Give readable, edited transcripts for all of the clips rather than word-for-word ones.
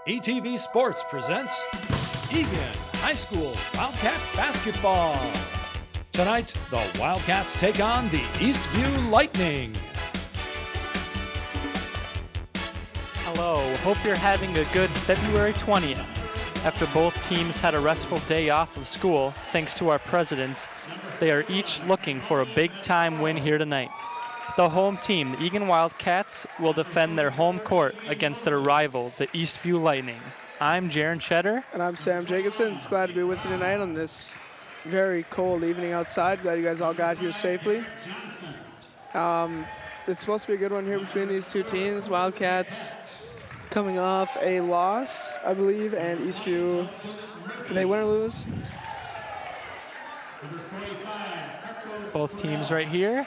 ETV Sports presents Eagan High School Wildcat Basketball. Tonight, the Wildcats take on the Eastview Lightning. Hello, hope you're having a good February 20th. After both teams had a restful day off of school, thanks to our presidents, they are each looking for a big-time win here tonight. The home team, the Eagan Wildcats, will defend their home court against their rival, the Eastview Lightning. I'm Jaron Cheddar. And I'm Sam Jacobson. It's glad to be with you tonight on this very cold evening outside. Glad you guys all got here safely. It's supposed to be a good one here between these two teams. Wildcats coming off a loss, I believe, and Eastview, did they win or lose? Both teams right here.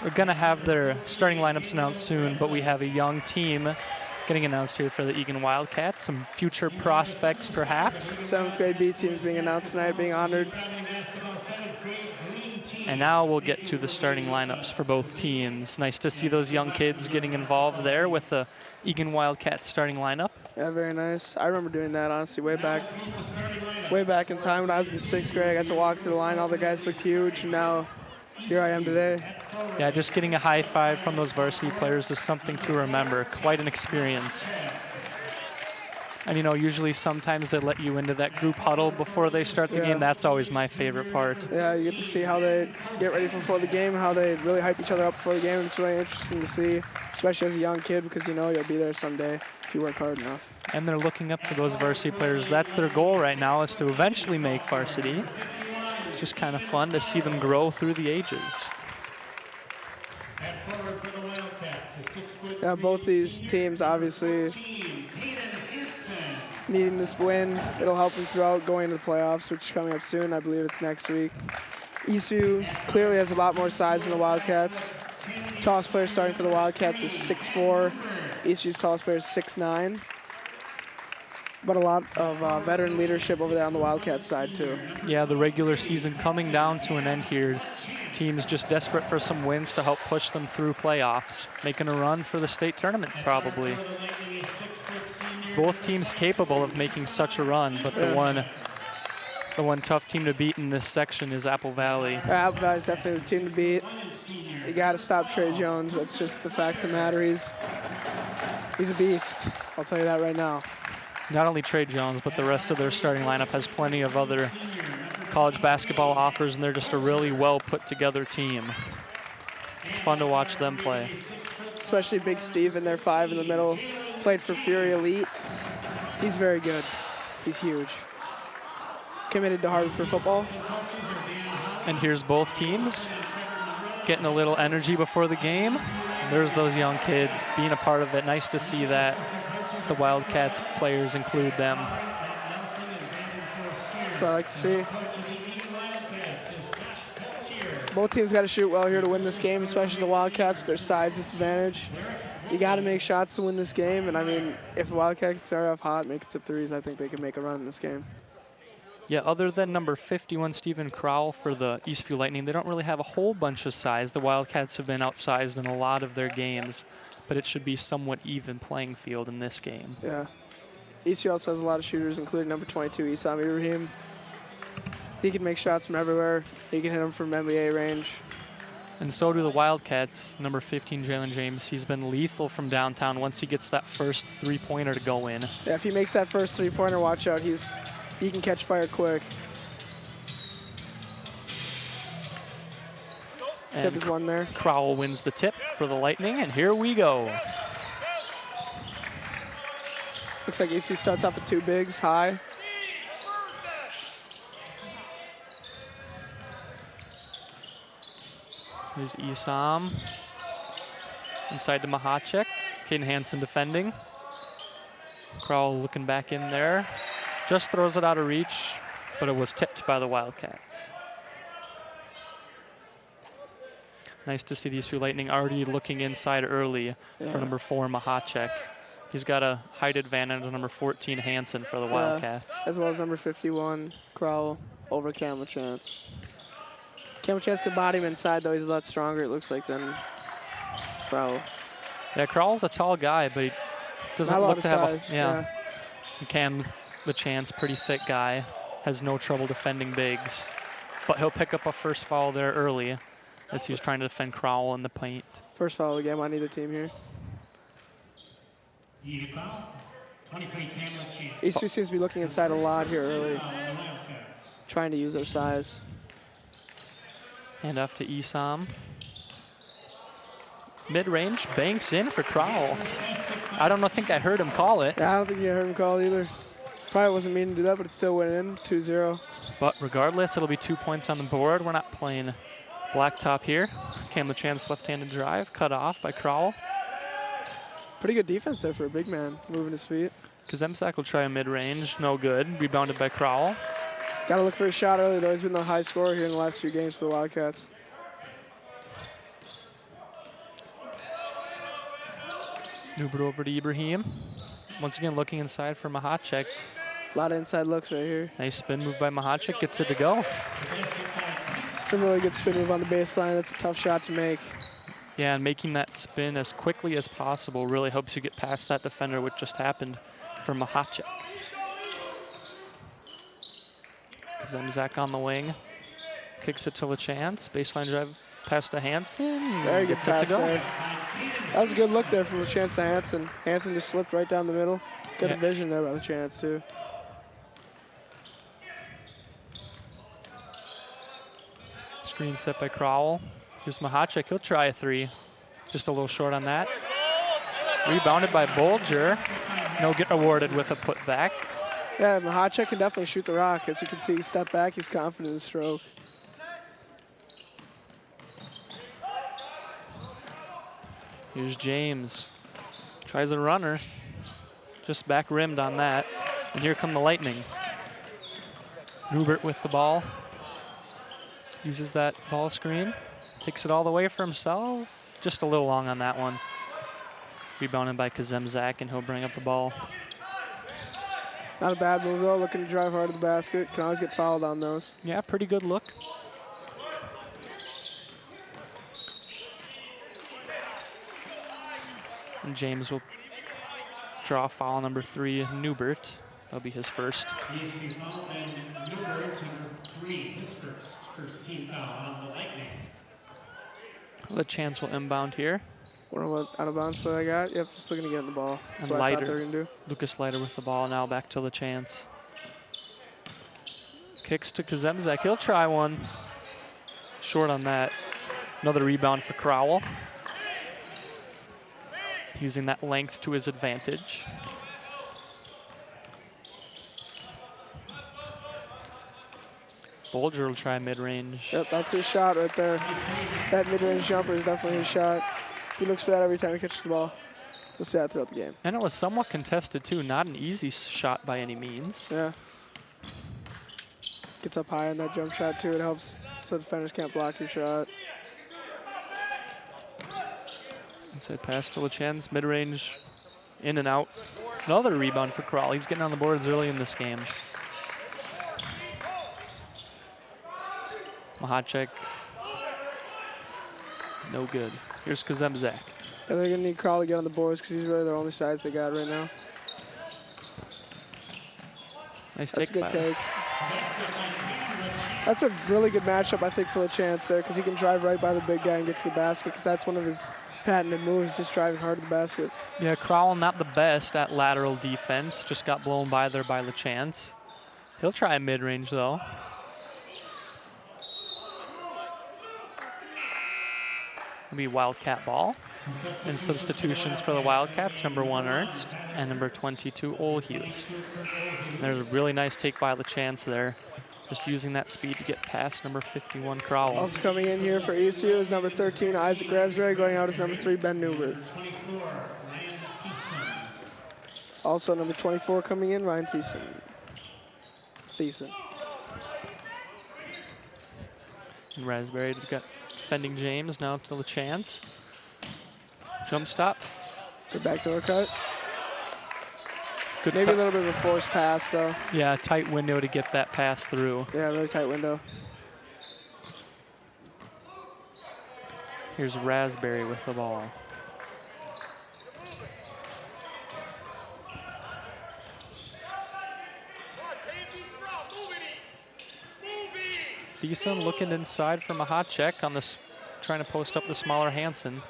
We're going to have their starting lineups announced soon, but we have a young team getting announced here for the Eagan Wildcats. Some future prospects, perhaps. 7th grade B teams being announced tonight, being honored. And now we'll get to the starting lineups for both teams. Nice to see those young kids getting involved there with the Eagan Wildcats starting lineup. Yeah, very nice. I remember doing that, honestly, way back in time when I was in the 6th grade. I got to walk through the line. All the guys looked huge, and now here I am today. Yeah, just getting a high five from those varsity players is something to remember. Quite an experience. And you know, usually sometimes they let you into that group huddle before they start the game. That's always my favorite part. Yeah, you get to see how they get ready before the game, how they really hype each other up before the game. It's really interesting to see, especially as a young kid, because you know you'll be there someday if you work hard enough. And they're looking up to those varsity players. That's their goal right now, is to eventually make varsity. It's just kind of fun to see them grow through the ages. Yeah, both these teams obviously needing this win. It'll help them throughout going into the playoffs, which is coming up soon. I believe it's next week. Eastview clearly has a lot more size than the Wildcats. Tallest player starting for the Wildcats is 6'4". Eastview's tallest player is 6'9". But a lot of veteran leadership over there on the Wildcats side, too. Yeah, the regular season coming down to an end here. Teams just desperate for some wins to help push them through playoffs, making a run for the state tournament, probably. Both teams capable of making such a run, but the one tough team to beat in this section is Apple Valley. Apple Valley's definitely the team to beat. You got to stop Trey Jones. That's just the fact of the matter. He's a beast. I'll tell you that right now. Not only Trey Jones, but the rest of their starting lineup has plenty of other college basketball offers, and they're just a really well put together team. It's fun to watch them play. Especially Big Steve in their 5 in the middle. Played for Fury Elite. He's very good. He's huge. Committed to Hartford football. And here's both teams getting a little energy before the game. There's those young kids being a part of it. Nice to see that the Wildcats players include them. That's what I like to see. Both teams got to shoot well here to win this game, especially the Wildcats with their size disadvantage. You got to make shots to win this game, and I mean, if the Wildcats start off hot, make tip threes, I think they can make a run in this game. Yeah, other than number 51, Stephen Crowell for the Eastview Lightning, they don't really have a whole bunch of size. The Wildcats have been outsized in a lot of their games, but it should be somewhat even playing field in this game. Yeah. Eastview also has a lot of shooters, including number 22, Isam Ibrahim. He can make shots from everywhere. He can hit them from NBA range. And so do the Wildcats. Number 15, Jalen James. He's been lethal from downtown once he gets that first three-pointer to go in. Yeah, if he makes that first three-pointer, watch out. He can catch fire quick. And tip is one there. Crowell wins the tip for the Lightning, and here we go. Looks like Eastview starts off with 2 bigs high. Here's Isam. Inside to Mahacek. Caden Hansen defending. Crowell looking back in there. Just throws it out of reach, but it was tipped by the Wildcats. Nice to see these two Lightning already looking inside early for number 4, Mahacek. He's got a height advantage on number 14, Hansen, for the Wildcats. As well as number 51, Crowell, over Kamachance. Kamachance could body him inside, though. He's a lot stronger, it looks like, than Crowell. Yeah, Crowell's a tall guy, but he doesn't Not a lot look of to have size. yeah. Cam LaChance, pretty thick guy, has no trouble defending bigs, but he'll pick up a first foul there early as he was trying to defend Crowell in the paint. First foul of the game on either team here. Eastview seems to be looking inside a lot here early, trying to use their size. Hand off to Esam. Mid-range, banks in for Crowell. I don't think I heard him call it. Yeah, I don't think you heard him call it either. Probably wasn't meaning to do that, but it still went in, 2-0. But regardless, it'll be 2 points on the board. We're not playing blacktop here. Cam LaChance left-handed drive, cut off by Crowell. Pretty good defense there for a big man, moving his feet. Kazemczak will try a mid-range, no good. Rebounded by Crowell. Got to look for a shot early, though. He's been the high scorer here in the last few games for the Wildcats. Newbert over to Ibrahim. Once again, looking inside for Mahacek. A lot of inside looks right here. Nice spin move by Mahacek, gets it to go. It's a really good spin move on the baseline. That's a tough shot to make. Yeah, and making that spin as quickly as possible really helps you get past that defender, which just happened for Mahacek. Kazemczak on the wing. Kicks it to LaChance. Baseline drive pass to Hansen. Very good gets it pass to go. there. That was a good look there from LaChance to Hansen. Hansen just slipped right down the middle. Good vision there by LaChance, too. Screen set by Crowell. Here's Mahacek. He'll try a three. Just a little short on that. Rebounded by Bolger. No get awarded with a putback. Yeah, Mahacek can definitely shoot the rock. As you can see, he stepped back. He's confident in his stroke. Here's James. Tries a runner. Just back rimmed on that. And here come the Lightning. Newbert with the ball. Uses that ball screen. Takes it all the way for himself. Just a little long on that one. Rebounded by Kazemczak, and he'll bring up the ball. Not a bad move, though. Looking to drive hard to the basket. Can always get fouled on those. Yeah, pretty good look. And James will draw foul number 3, Newbert. That'll be his first. Eastview foul, and Newbert, number 3, his first team foul on the Lightning. LaChance will inbound here. Wonder what out of bounds play I got. Yep, just looking to get in the ball. That's And what I thought Leiter. they were going to do. Lucas Leiter with the ball now, back to LaChance. Kicks to Kazemczak. He'll try one. Short on that. Another rebound for Crowell. Using that length to his advantage. Bolger will try mid-range. Yep, that's his shot right there. That mid-range jumper is definitely his shot. He looks for that every time he catches the ball. We'll see that throughout the game. And it was somewhat contested too. Not an easy shot by any means. Yeah. Gets up high on that jump shot too. It helps so defenders can't block your shot. Inside pass to LaChance, mid-range, in and out. Another rebound for Crowell. He's getting on the boards early in this game. Mahacek, no good. Here's Kazemczak. Yeah, they're gonna need Crowell to get on the boards because he's really their only size they got right now. Nice That's a take good by take. That's a really good matchup, I think, for LaChance there because he can drive right by the big guy and get to the basket because that's one of his patented moves, just driving hard to the basket. Yeah, Crowell not the best at lateral defense. Just got blown by there by LaChance. He'll try a mid-range though. It'll be Wildcat ball. And substitutions for the Wildcats, number 1 Ernst and number 22 Olhughes. There's a really nice take by LaChance there. Just using that speed to get past number 51 Crowell. Also coming in here for Eastview is number 13 Isaac Raspberry, going out as number 3 Ben Newbert. Also number 24 coming in, Ryan Thiessen. And Raspberry got defending James, now to LaChance. Jump stop. Good backdoor cut. Good Maybe cut. a little bit of a forced pass, though. Yeah, tight window to get that pass through. Yeah, really tight window. Here's Raspberry with the ball. Thiessen looking inside from a hot check on this, trying to post up the smaller Hansen.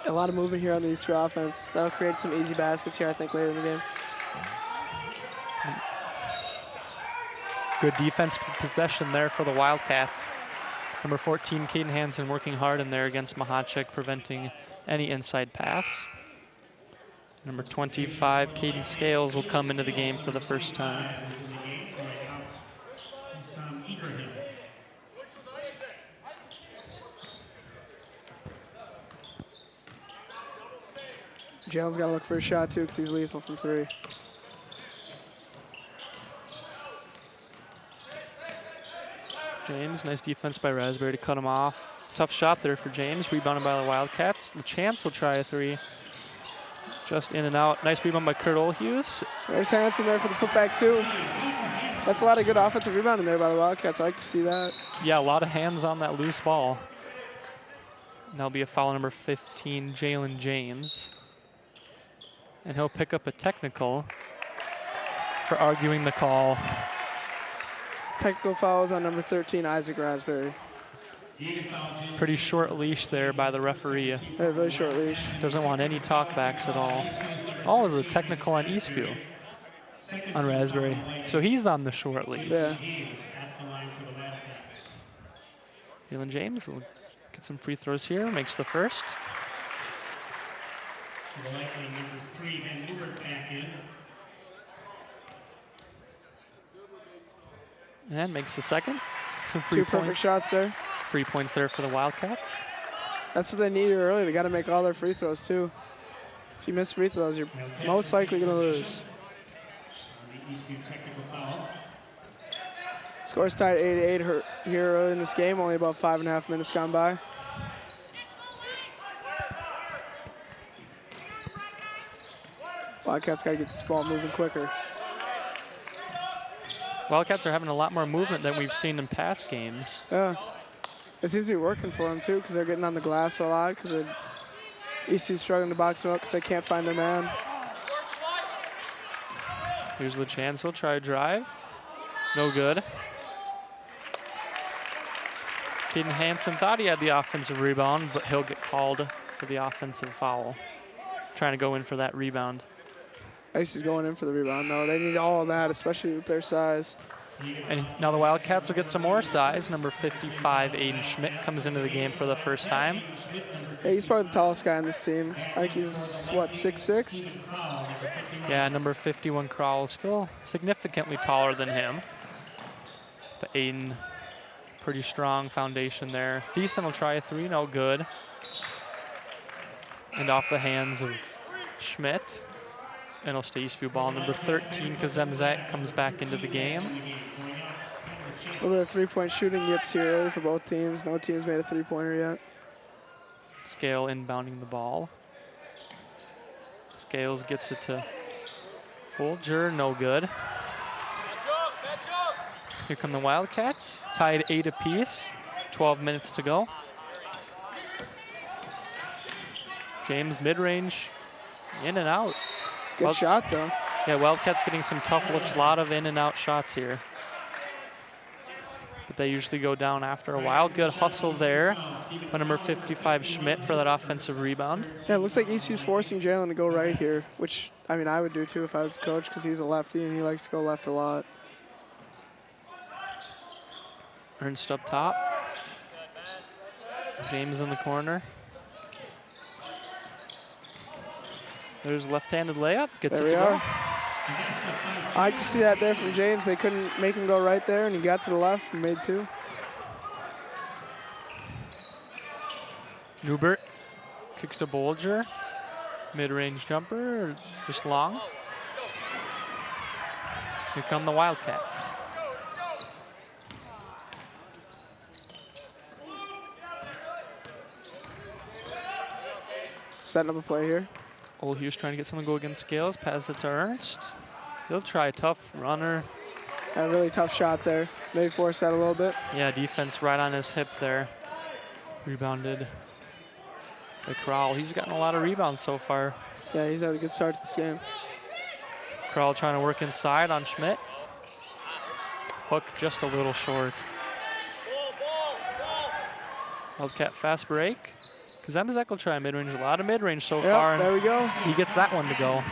A lot of movement here on the Eastview offense. That'll create some easy baskets here, I think, later in the game. Good defensive possession there for the Wildcats. Number 14, Caden Hansen, working hard in there against Mahacek, preventing any inside pass. Number 25, Caden Scales, will come into the game for the first time. Jalen's got to look for a shot, too, because he's lethal from 3. James, nice defense by Raspberry to cut him off. Tough shot there for James, rebounded by the Wildcats. LeChance will try a 3. Just in and out. Nice rebound by Kurt Olhughes. There's Hansen there for the putback, too. That's a lot of good offensive rebounding there by the Wildcats. I like to see that. Yeah, a lot of hands on that loose ball. And that'll be a foul, number 15, Jalen James. And he'll pick up a technical for arguing the call. Technical fouls on number 13, Isaac Raspberry. Pretty short leash there by the referee. Yeah, really short leash. Doesn't want any talkbacks at all. Oh, it was a technical on Eastview on Raspberry. So he's on the short leash. Yeah. Jalen James will get some free throws here, makes the first. And makes the second. Some free 2 points. perfect shots there. 3 points there for the Wildcats. That's what they needed early. They got to make all their free throws, too. If you miss free throws, you're most likely going to lose. Score's tied 8-8 here early in this game. Only about 5.5 minutes gone by. Wildcats got to get this ball moving quicker. Wildcats are having a lot more movement than we've seen in past games. Yeah. It seems to be working for them, too, because they're getting on the glass a lot, because Eastview's struggling to box them up because they can't find their man. Here's the chance. He'll try a drive. No good. Caden Hansen thought he had the offensive rebound, but he'll get called for the offensive foul. Trying to go in for that rebound. Ice is going in for the rebound, though. They need all of that, especially with their size. And now the Wildcats will get some more size. Number 55, Aiden Schmidt, comes into the game for the first time. Yeah, he's probably the tallest guy on this team. I think he's, what, 6'6"? Yeah, number 51, Crowell, still significantly taller than him. But Aiden, pretty strong foundation there. Thiessen will try a 3, no good. And off the hands of Schmidt. And it'll stay Eastview ball. Number 13, Kazemzak, comes back into the game. A little bit of three-point shooting yips here early for both teams. No team's made a three-pointer yet. Scale inbounding the ball. Scales gets it to Bolger, no good. Here come the Wildcats, tied 8 apiece, 12 minutes to go. James mid-range, in and out. Good shot, though. Yeah, Wildcats getting some tough looks, a lot of in and out shots here. But they usually go down after a while. Good hustle there by number 55, Schmidt, for that offensive rebound. Yeah, it looks like Eastview's forcing Jalen to go right here, which, I mean, I would do too if I was the coach, because he's a lefty and he likes to go left a lot. Ernst up top. James in the corner. There's left-handed layup, gets There it to we go. are. I like to see that there from James. They couldn't make him go right there, and he got to the left and made 2. Newbert kicks to Bolger. Mid-range jumper, just long. Here come the Wildcats. Setting up a play here. Olhughes trying to get someone to go against Scales, pass it to Ernst. He'll try a tough runner. A really tough shot there. Maybe force that a little bit. Yeah, defense right on his hip there. Rebounded by Crowell. He's gotten a lot of rebounds so far. Yeah, he's had a good start to this game. Crowell trying to work inside on Schmidt. Hook just a little short. Wildcat fast break. Kazemzak will try mid-range. A lot of mid-range so far. There we go. He gets that one to go.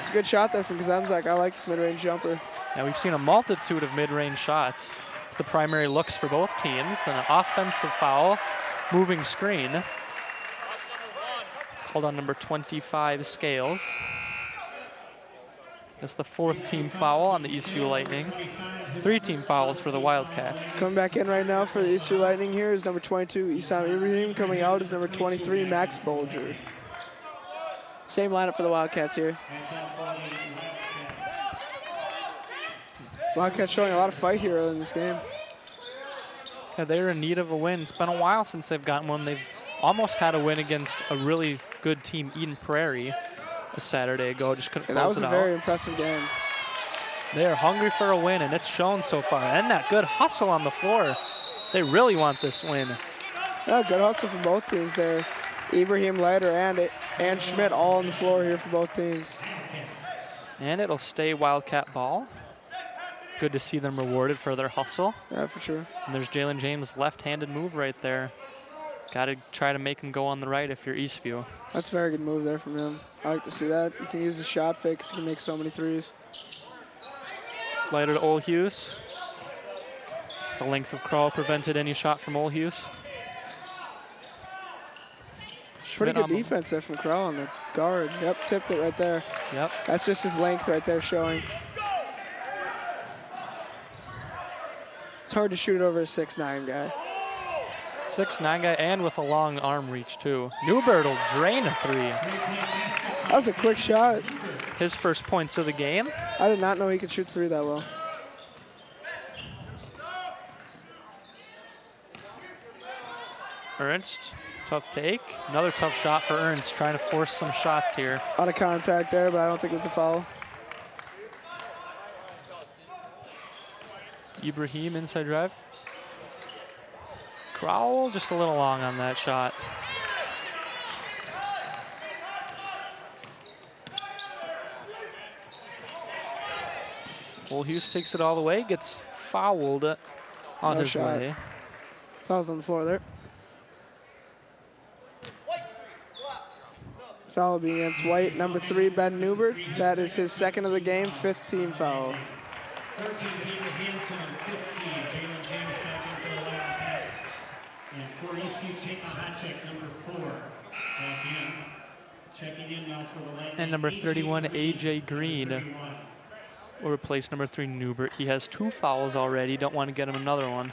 It's a good shot there from Kazemzak. I like this mid-range jumper. Now we've seen a multitude of mid-range shots. It's the primary looks for both teams. And an offensive foul, moving screen. Called on number 25, Scales. That's the 4th team foul on the Eastview Lightning. 3 team fouls for the Wildcats. Coming back in right now for the Eastview Lightning here is number 22, Isam Ibrahim. Coming out is number 23, Max Bolger. Same lineup for the Wildcats here. Wildcats showing a lot of fight here early in this game. Yeah, they're in need of a win. It's been a while since they've gotten one. They've almost had a win against a really good team, Eden Prairie, a Saturday ago. Just couldn't close it out. That was a very impressive game. They are hungry for a win, and it's shown so far. And that good hustle on the floor. They really want this win. Yeah, good hustle from both teams there. Ibrahim, Leiter, and Schmidt all on the floor here for both teams. And it'll stay Wildcat ball. Good to see them rewarded for their hustle. Yeah, for sure. And there's Jalen James' left-handed move right there. Got to try to make him go on the right if you're Eastview. That's a very good move there from him. I like to see that. You can use the shot fake because he can make so many threes. Leiter to Olhuse. The length of crawl prevented any shot from Olhuse. Pretty good defense there from Crowell on the guard. Yep, tipped it right there. Yep. That's just his length right there showing. It's hard to shoot over a 6'9" guy. 6'9" guy and with a long arm reach too. Newbert will drain a 3. That was a quick shot. His first points of the game. I did not know he could shoot 3 that well. Ernst, tough take. Another tough shot for Ernst, trying to force some shots here. Out of contact there, but I don't think it was a foul. Ibrahim inside drive. Crowell just a little long on that shot. Olhuse takes it all the way, gets fouled on his way. Foul's on the floor there. Foul will be against White, number 3, Ben Newbert. That is his 2nd of the game, 5th team foul. 13, David Hanson, and 15, Jalen James back in for the Wildcats. And for Eastview, take a hot check, number 4. Back in. Checking in now for the Lightning. And number 31, AJ Green, will replace number 3, Newbert. He has 2 fouls already. Don't want to get him another one.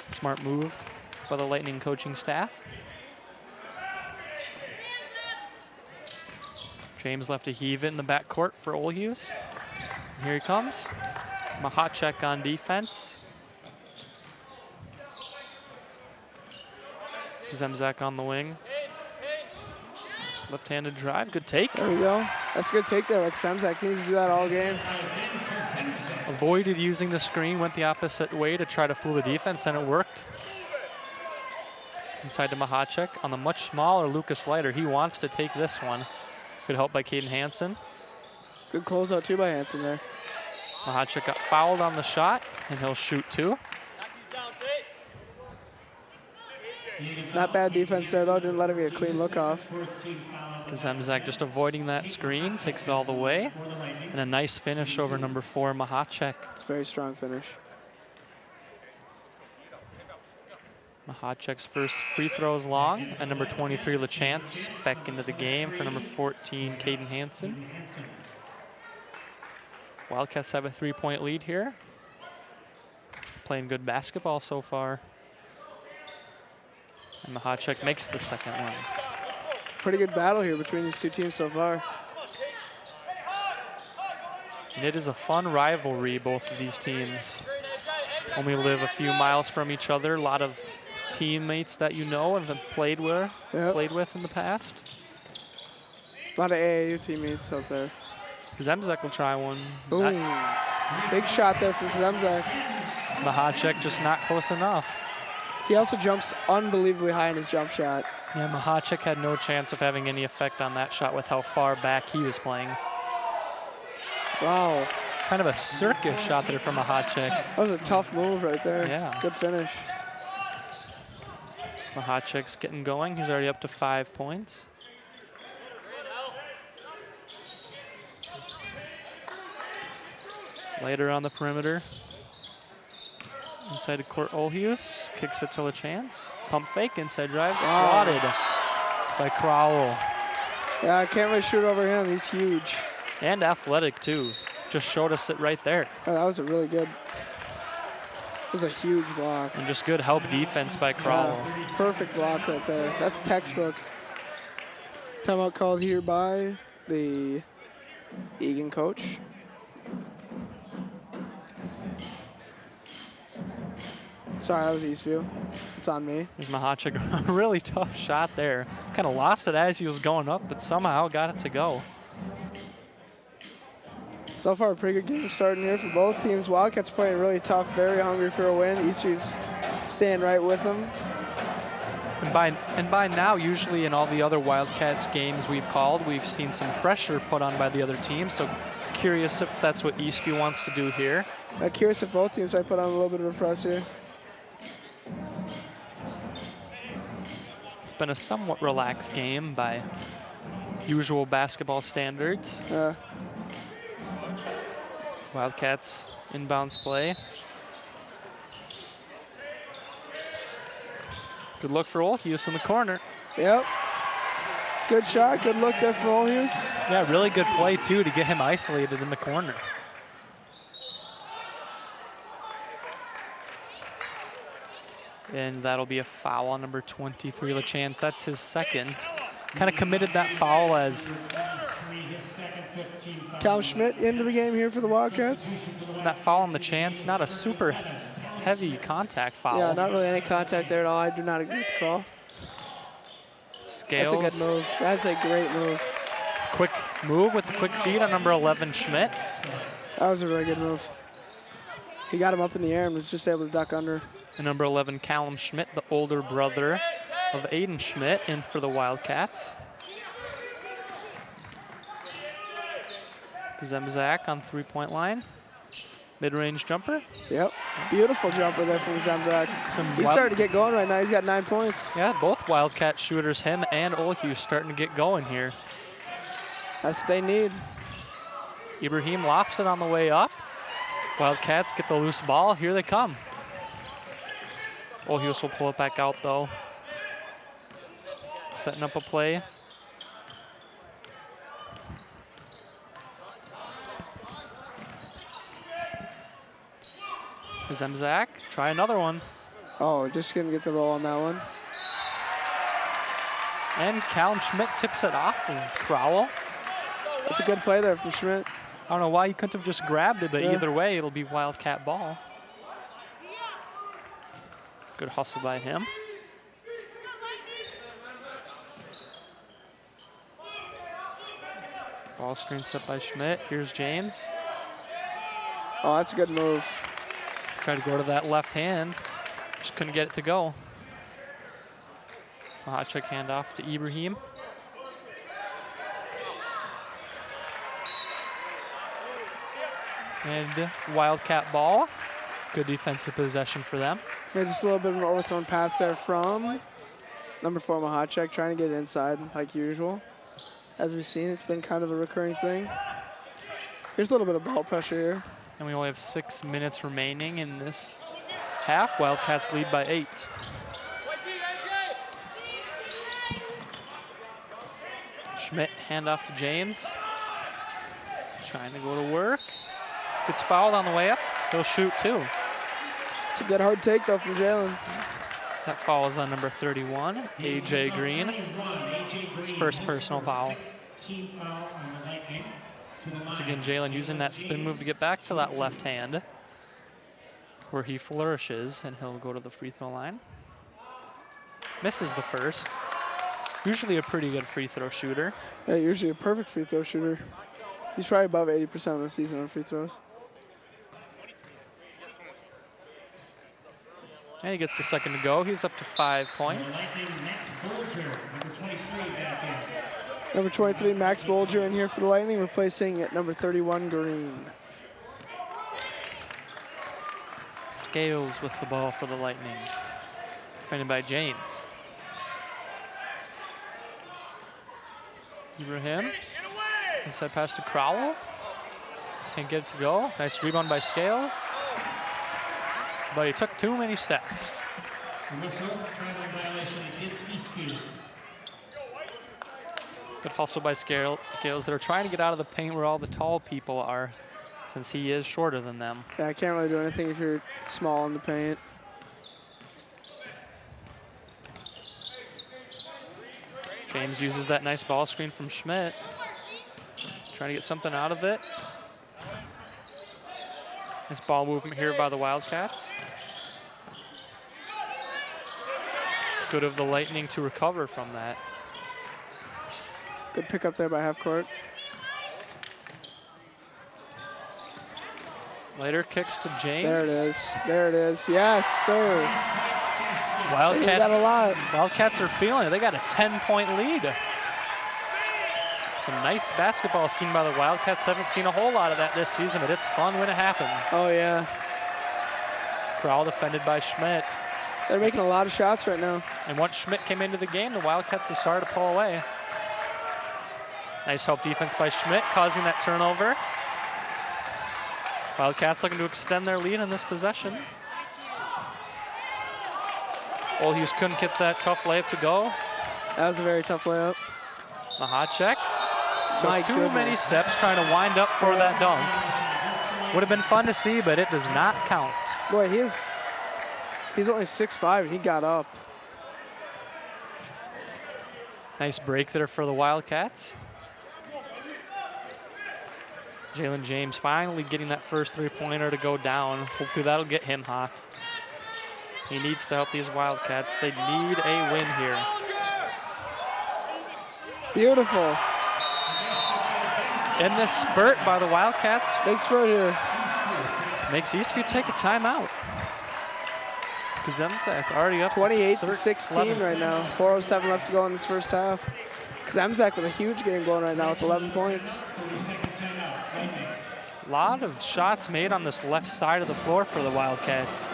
Smart move by the Lightning coaching staff. James left to heave it in the backcourt for Olhuse. Here he comes. A hot check on defense. Zemzak on the wing. Left-handed drive, good take. There we go. That's a good take there. Like Zemzak needs to do that all game. Avoided using the screen, went the opposite way to try to fool the defense, and it worked. Inside to Mahacek on the much smaller Lucas Leiter. He wants to take this one. Good help by Caden Hansen. Good closeout too by Hansen there. Mahacek got fouled on the shot, and he'll shoot 2. Not bad defense there though, didn't let him get a clean look off. Zemzak just avoiding that screen, takes it all the way. And a nice finish over number 4, Mahacek. It's a very strong finish. Mahacek's first free throw is long, and number 23, LaChance, back into the game for number 14, Caden Hansen. Wildcats have a 3-point lead here. Playing good basketball so far. And Mahacek makes the second one. Pretty good battle here between these two teams so far. And it is a fun rivalry, both of these teams. Only live a few miles from each other. A lot of teammates that you know and have played with in the past. A lot of AAU teammates out there. Zemzak will try one. Boom. Big shot there from Zemzak. Mahacek just not close enough. He also jumps unbelievably high in his jump shot. Yeah, Mahacek had no chance of having any effect on that shot with how far back he was playing. Wow. Kind of a circus shot there from Mahacek. That was a tough move right there. Yeah. Good finish. Mahachek's getting going. He's already up to 5 points. Later on the perimeter. Inside the court, Olhius kicks it to LaChance. Pump fake, inside drive, swatted by Crowell. Yeah, I can't really shoot over him. He's huge. And athletic, too. Just showed us it right there. Oh, that was a really good. It was a huge block. And just good help defense by Crowell. Yeah, perfect block right there. That's textbook. Timeout called here by the Eagan coach. Sorry, that was Eastview. It's on me. There's Mahachek, a really tough shot there. Kind of lost it as he was going up, but somehow got it to go. So far, a pretty good game starting here for both teams. Wildcats playing really tough, very hungry for a win. Eastview's staying right with them. And by now, usually in all the other Wildcats games we've called, we've seen some pressure put on by the other team. So curious if that's what Eastview wants to do here. I'm curious if both teams might put on a little bit of a press here. It's been a somewhat relaxed game by usual basketball standards. Wildcats inbounds play. Good look for Olhius in the corner. Yep. Good shot, good look there for Olhius. Yeah, really good play too to get him isolated in the corner. And that'll be a foul on number 23, LaChance. That's his second. Kind of committed that foul as Cal Schmidt into the game here for the Wildcats. that foul on LaChance, not a super heavy contact foul. Yeah, not really any contact there at all. I do not agree with the call. Scales. That's a good move. That's a great move. Quick move with the quick feed on number 11, Schmidt. That was a really good move. He got him up in the air and was just able to duck under. And number 11, Callum Schmidt, the older brother of Aiden Schmidt, in for the Wildcats. Zemzak on three-point line. Mid-range jumper. Yep. Beautiful jumper there from Zemzak. He's starting to get going right now. He's got 9 points. Yeah, both Wildcat shooters, him and Olhius, starting to get going here. That's what they need. Ibrahim lost it on the way up. Wildcats get the loose ball. Here they come. Olhius will pull it back out, though. Setting up a play. Zemzak, try another one. Oh, just going to get the roll on that one. And Callum Schmidt tips it off of Crowell. That's a good play there from Schmidt. I don't know why he couldn't have just grabbed it, but Yeah. either way, it'll be Wildcat ball. Good hustle by him. Ball screen set by Schmidt. Here's James. Oh, that's a good move. Tried to go to that left hand. Just couldn't get it to go. Mahachek handoff to Ibrahim. And Wildcat ball. Good defensive possession for them. Yeah, just a little bit of an overthrown pass there from number 4, Mahachek, trying to get inside like usual. As we've seen, it's been kind of a recurring thing. Here's a little bit of ball pressure here. And we only have 6 minutes remaining in this half. Wildcats lead by 8. Schmidt handoff to James. Trying to go to work. Gets fouled on the way up. He'll shoot too. It's a good hard take though from Jalen. That foul is on number 31, AJ Green. His first personal foul. Once again, Jalen using that spin move to get back to that left hand, where he flourishes, and he'll go to the free throw line. Misses the first. Usually a pretty good free throw shooter. Yeah, usually a perfect free throw shooter. He's probably above 80% of the season on free throws. And he gets the second to go. He's up to 5 points. Number 23, Max Bolger in here for the Lightning, replacing at number 31, Green. Scales with the ball for the Lightning. Defended by James. Ibrahim. Inside pass to Crowell. Can't get it to go. Nice rebound by Scales. But he took too many steps. Whistle, traveling violation against Eastview. Good hustle by Scales. They're trying to get out of the paint where all the tall people are, since he is shorter than them. Yeah, I can't really do anything if you're small in the paint. James uses that nice ball screen from Schmidt. Trying to get something out of it. Nice ball movement here by the Wildcats. Good of the Lightning to recover from that. Good pick up there by half court. Later kicks to James. There it is. There it is. Yes, sir. Wildcats, They got a lot. Wildcats are feeling it. They got a 10-point lead. Some nice basketball seen by the Wildcats. Haven't seen a whole lot of that this season, but it's fun when it happens. Oh, yeah. Crowell defended by Schmidt. They're making a lot of shots right now. And once Schmidt came into the game, the Wildcats have started to pull away. Nice help defense by Schmidt, causing that turnover. Wildcats looking to extend their lead in this possession. Old Hughes couldn't get that tough layup to go. That was a very tough layup. Mahacek My took too goodness. many steps trying to wind up for that dunk. Would have been fun to see, but it does not count. Boy, he's only 6'5", and he got up. Nice break there for the Wildcats. Jalen James finally getting that first three-pointer to go down. Hopefully that'll get him hot. He needs to help these Wildcats. They need a win here. Beautiful. In this spurt by the Wildcats, Big spurt here. makes Eastview take a timeout. Kazemzak already up 28-16 right now. 4:07 left to go in this first half. Kazemzak with a huge game going right now with 11 points. A lot of shots made on this left side of the floor for the Wildcats.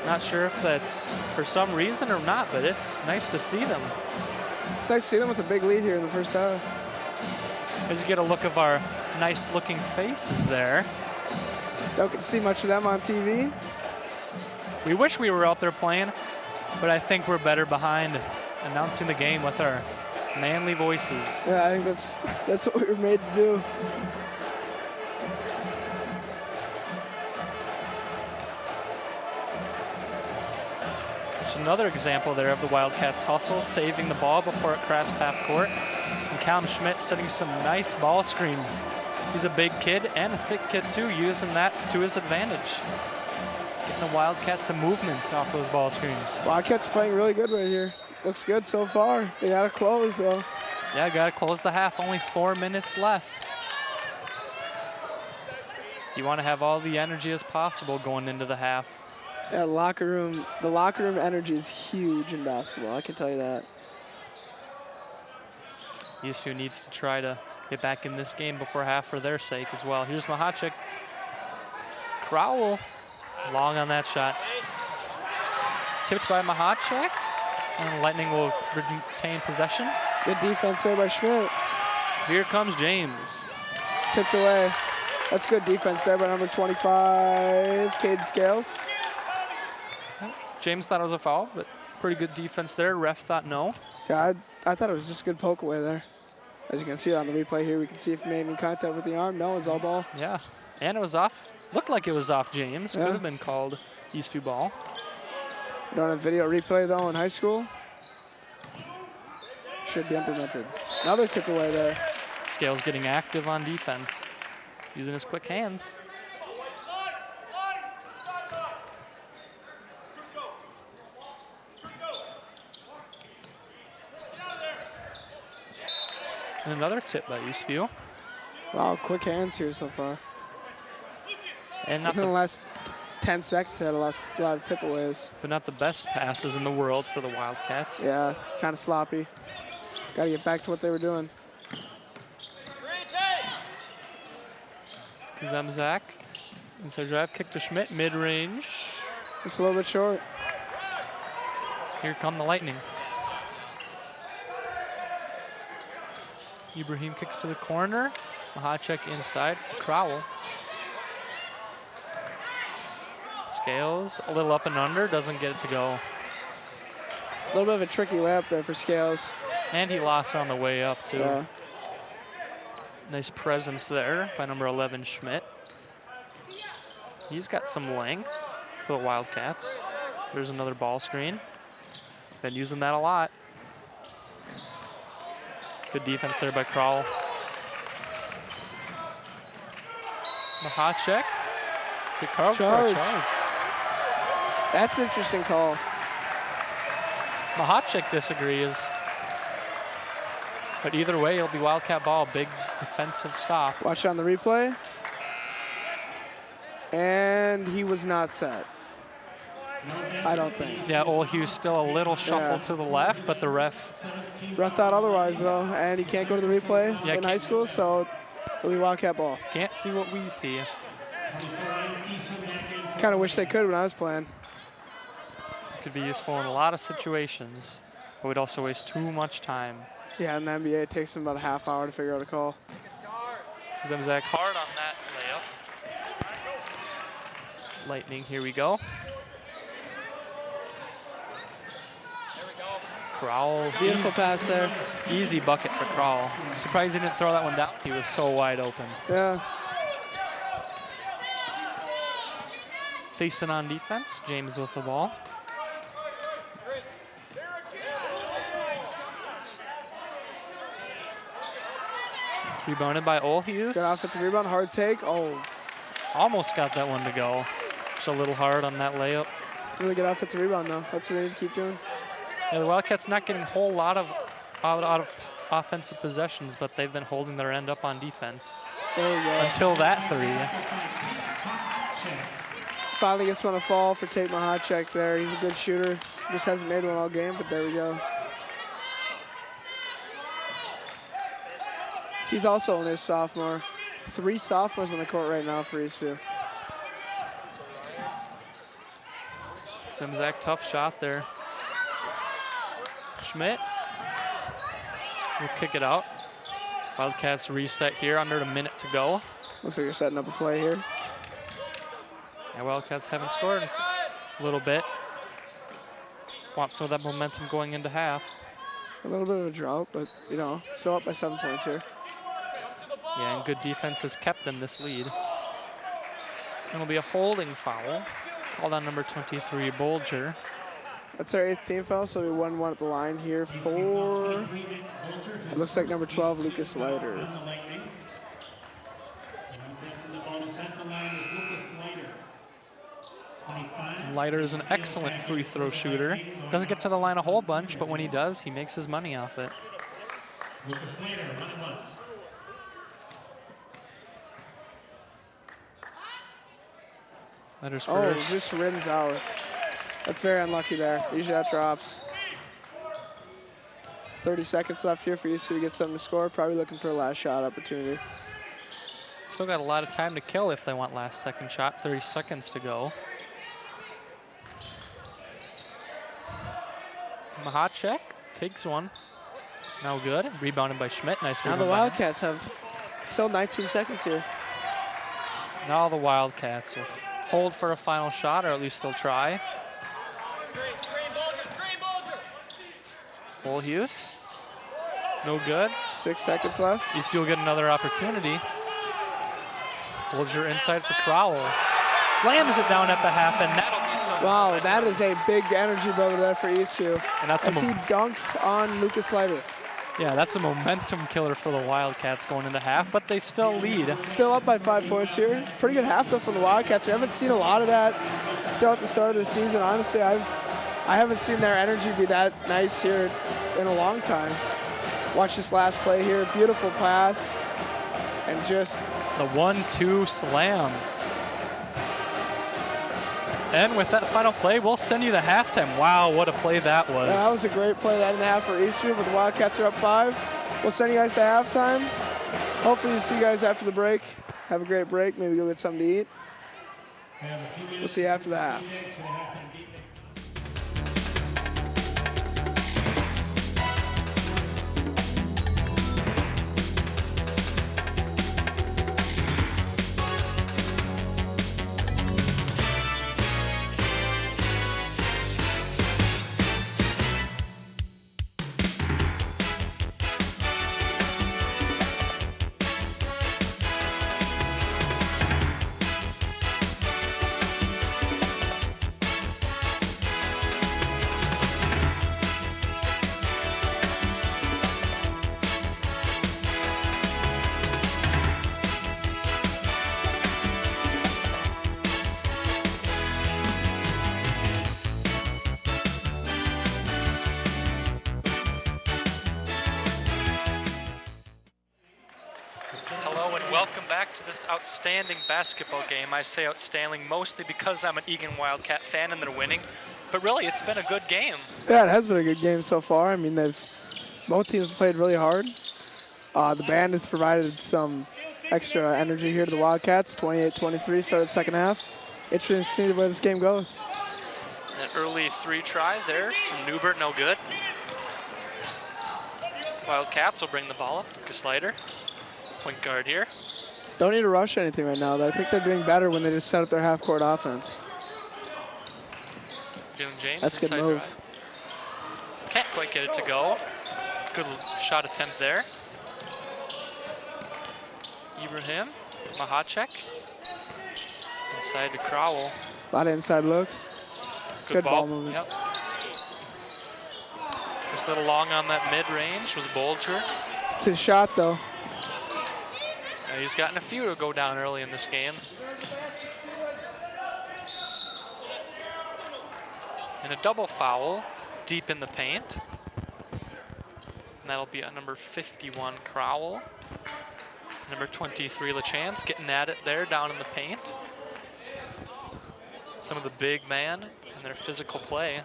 Not sure if that's for some reason or not, but it's nice to see them. It's nice to see them with a big lead here in the first half. As you get a look of our nice-looking faces there. Don't get to see much of them on TV. We wish we were out there playing, but I think we're better behind announcing the game with our manly voices. Yeah, I think that's what we were made to do. There's another example there of the Wildcats' hustle, saving the ball before it crossed half court. And Callum Schmidt setting some nice ball screens. He's a big kid and a thick kid too, using that to his advantage. Getting the Wildcats some movement off those ball screens. Wildcats playing really good right here. Looks good so far. They gotta close though. Yeah, gotta close the half. Only 4 minutes left. You want to have all the energy as possible going into the half. Yeah, the locker room energy is huge in basketball. I can tell you that. Eastview needs to try to get back in this game before half for their sake as well. Here's Mahacek. Crowell, long on that shot. Tipped by Mahacek, and Lightning will retain possession. Good defense there by Schmidt. Here comes James. Tipped away. That's good defense there by number 25, Caden Scales. James thought it was a foul, but pretty good defense there. Ref thought no. Yeah, I thought it was just a good poke away there. As you can see it on the replay here, we can see if he made any contact with the arm. No, it's all ball. Yeah, and it was off. Looked like it was off James. Yeah. Could have been called Eastview ball. We don't have video replay though in high school. Should be implemented. Another tip away there. Scales getting active on defense, using his quick hands. And another tip by Eastview. Wow, quick hands here so far. And not Within the the, last 10 seconds, had a lot of tip aways. but not the best passes in the world for the Wildcats. Yeah, kind of sloppy. Got to get back to what they were doing. Zemzak, inside drive, kick to Schmidt, mid-range. Just a little bit short. Here come the Lightning. Ibrahim kicks to the corner. Mahacek inside for Crowell. Scales a little up and under, doesn't get it to go. A little bit of a tricky layup there for Scales. And he lost on the way up too. Yeah. Nice presence there by number 11, Schmidt. He's got some length for the Wildcats. There's another ball screen. Been using that a lot. Good defense there by Crowell. Mahacek. Good call for a charge. That's an interesting call. Mahacek disagrees. But either way, it'll be Wildcat ball. Big defensive stop. Watch on the replay. And he was not set. I don't think. Yeah, Olhew's still a little shuffled to the left, but the ref. Ref thought otherwise, though. And he can't go to the replay Yeah, in high school, so it'll be Wildcat ball. Can't see what we see. Kind of wish they could when I was playing. Could be useful in a lot of situations, but we'd also waste too much time. Yeah, in the NBA, it takes them about a half hour to figure out a call. Zemzak hard on that layup. Lightning, here we go. Crowell. Beautiful pass there. Easy bucket for Crowell. Surprised he didn't throw that one down. He was so wide open. Yeah. Facing on defense, James with the ball. Rebounded by Olhew's. Good offensive rebound, hard take. Oh, Almost got that one to go. Just a little hard on that layup. really good offensive rebound, though. That's what they need to keep doing. Yeah, the Wildcats not getting a whole lot of out of offensive possessions, but they've been holding their end up on defense. There we go. Until that three. Finally gets one to fall for Tate Mahacek there. He's a good shooter. Just hasn't made one all game, but there we go. He's also only a sophomore. 3 sophomores on the court right now for Eastview. Zemzak, tough shot there. Schmidt will kick it out. Wildcats reset here, under a minute to go. Looks like you're setting up a play here. And Wildcats haven't scored a little bit. Want some of that momentum going into half. A little bit of a drought, but, you know, still up by 7 points here. Yeah, and good defense has kept them this lead. It'll be a holding foul called on number 23, Bolger. That's our 8th team foul, so we 1-1 at the line here for, it looks like number 12, Lucas Leiter. Leiter is an excellent free throw shooter. Doesn't get to the line a whole bunch, but when he does, he makes his money off it. Lucas Leiter, 1-1. Leiter's Oh, first. just rims out. That's very unlucky there. Usually that drops. 30 seconds left here for Eastview to get something to score. Probably looking for a last shot opportunity. Still got a lot of time to kill if they want last second shot. 30 seconds to go. Mahacek takes one. No good. Rebounded by Schmidt. Nice Now rebound. the by him. Wildcats have still 19 seconds here. Now the Wildcats will hold for a final shot, or at least they'll try. Full Hughes. No good. 6 seconds left. Eastview will get another opportunity. Bolger inside for Crowell. Slams it down at the half, and that'll be so. Wow, that is a big energy builder there for Eastview. And that's As he dunked on Lucas Leiter. yeah, that's a momentum killer for the Wildcats going into half, but they still lead. Still up by 5 points here. Pretty good half though from the Wildcats. We haven't seen a lot of that throughout the start of the season. Honestly, I haven't seen their energy be that nice here in a long time. Watch this last play here. Beautiful pass. And just The 1-2 slam. And with that final play, we'll send you to halftime. Wow, what a play that was. yeah, that was a great play that and a half for Eastview, but the Wildcats are up 5. We'll send you guys to halftime. Hopefully we'll see you guys after the break. Have a great break. Maybe go get something to eat. We'll see you after the half. Welcome back to this outstanding basketball game. I say outstanding mostly because I'm an Eagan Wildcat fan and they're winning, but really it's been a good game. Yeah, it has been a good game so far. I mean, both teams played really hard. The band has provided some extra energy here to the Wildcats. 28-23 started the second half. Interesting to see where this game goes. An early 3 try there from Newbert, no good. Wildcats will bring the ball up. Slider, point guard here. Don't need to rush anything right now, though. I think they're doing better when they just set up their half-court offense. Jalen James. That's a good move. Drive. Can't quite get it to go. Good shot attempt there. Ibrahim, Mahacek. Inside to Crowell. A lot of inside looks. Good ball movement. Yep. Just a little long on that mid-range was Bolger. It's his shot, though. He's gotten a few to go down early in this game. And a double foul deep in the paint. And that'll be at number 51, Crowell. Number 23, LaChance, getting at it there down in the paint. Some of the big man and their physical play.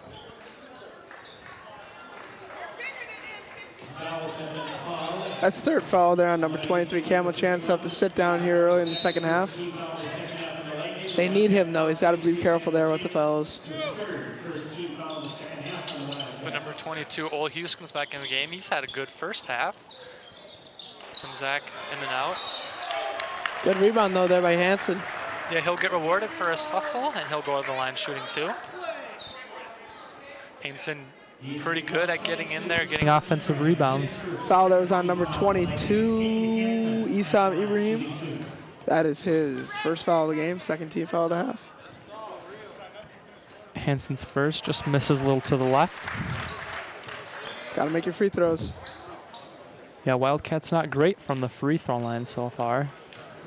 That's third foul there on number 23, Cam. LaChance have to sit down here early in the second half. They need him, though. He's got to be careful there with the fouls. But number 22, Ole Hughes comes back in the game. He's had a good first half. Some Zach in and out. Good rebound, though, there by Hansen. Yeah, he'll get rewarded for his hustle, and he'll go to the line shooting, too. Hansen pretty good at getting in there, getting offensive rebounds. Foul there was on number 22, Isam Ibrahim. That is his first foul of the game, second team foul of the half. Hansen's first, just misses a little to the left. Got to make your free throws. Yeah, Wildcats not great from the free throw line so far.